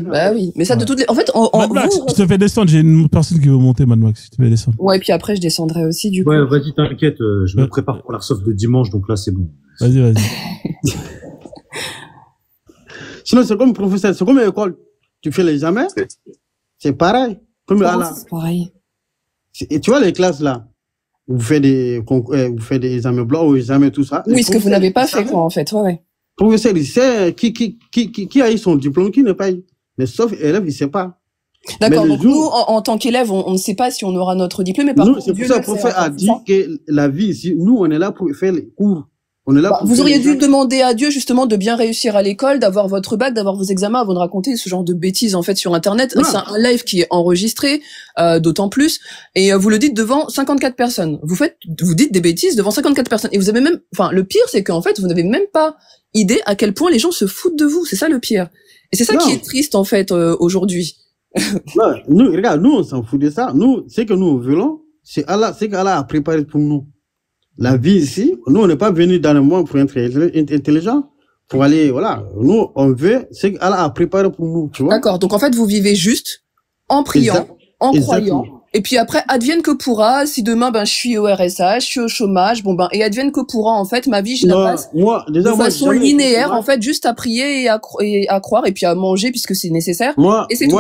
Mais ça, de toutes les, en fait, Mad Max, je te fais descendre, j'ai une personne qui veut monter, Mad Max, je te fais descendre. Ouais, et puis après, je descendrai aussi, du coup. Ouais, vas-y, t'inquiète, je me prépare pour l'airsoft de dimanche, donc là, c'est bon. Vas-y. Sinon, c'est comme professeur, c'est comme à l'école. Tu fais l'examen, c'est pareil. Comme c'est pareil. Et tu vois les classes là, vous faites des examens blancs ou examens tout ça. Oui, ce que vous n'avez pas fait, quoi, en fait, ouais. Professeur, il sait qui a eu son diplôme, qui n'a pas eu. Mais sauf élève, il sait pas. D'accord, donc nous, en tant qu'élèves, on ne sait pas si on aura notre diplôme, mais par contre, c'est pour ça que le professeur a dit que la vie ici, nous, on est là pour faire les cours. On est là pour vous auriez dû demander à Dieu, justement, de bien réussir à l'école, d'avoir votre bac, d'avoir vos examens avant de raconter ce genre de bêtises, en fait, sur Internet. C'est un live qui est enregistré, d'autant plus. Et vous le dites devant 54 personnes. Vous dites des bêtises devant 54 personnes. Et vous avez même, enfin, le pire, c'est qu'en fait, vous n'avez même pas idée à quel point les gens se foutent de vous. C'est ça le pire. Et c'est ça qui est triste, en fait, aujourd'hui. Non, regarde, nous, on s'en fout de ça. Nous, ce que nous voulons, c'est qu'Allah a préparé pour nous. La vie ici, nous, on n'est pas venu dans le monde pour être intelligent, pour aller, voilà. Nous, on veut ce qu'Allah a préparé pour nous, tu vois. D'accord. Donc, en fait, vous vivez juste en priant, en croyant. Et puis après, advienne que pourra, si demain, je suis au RSA, je suis au chômage, et advienne que pourra, en fait, ma vie, je la passe de façon linéaire, en fait, juste à prier et à croire, et puis à manger, puisque c'est nécessaire. Et c'est tout.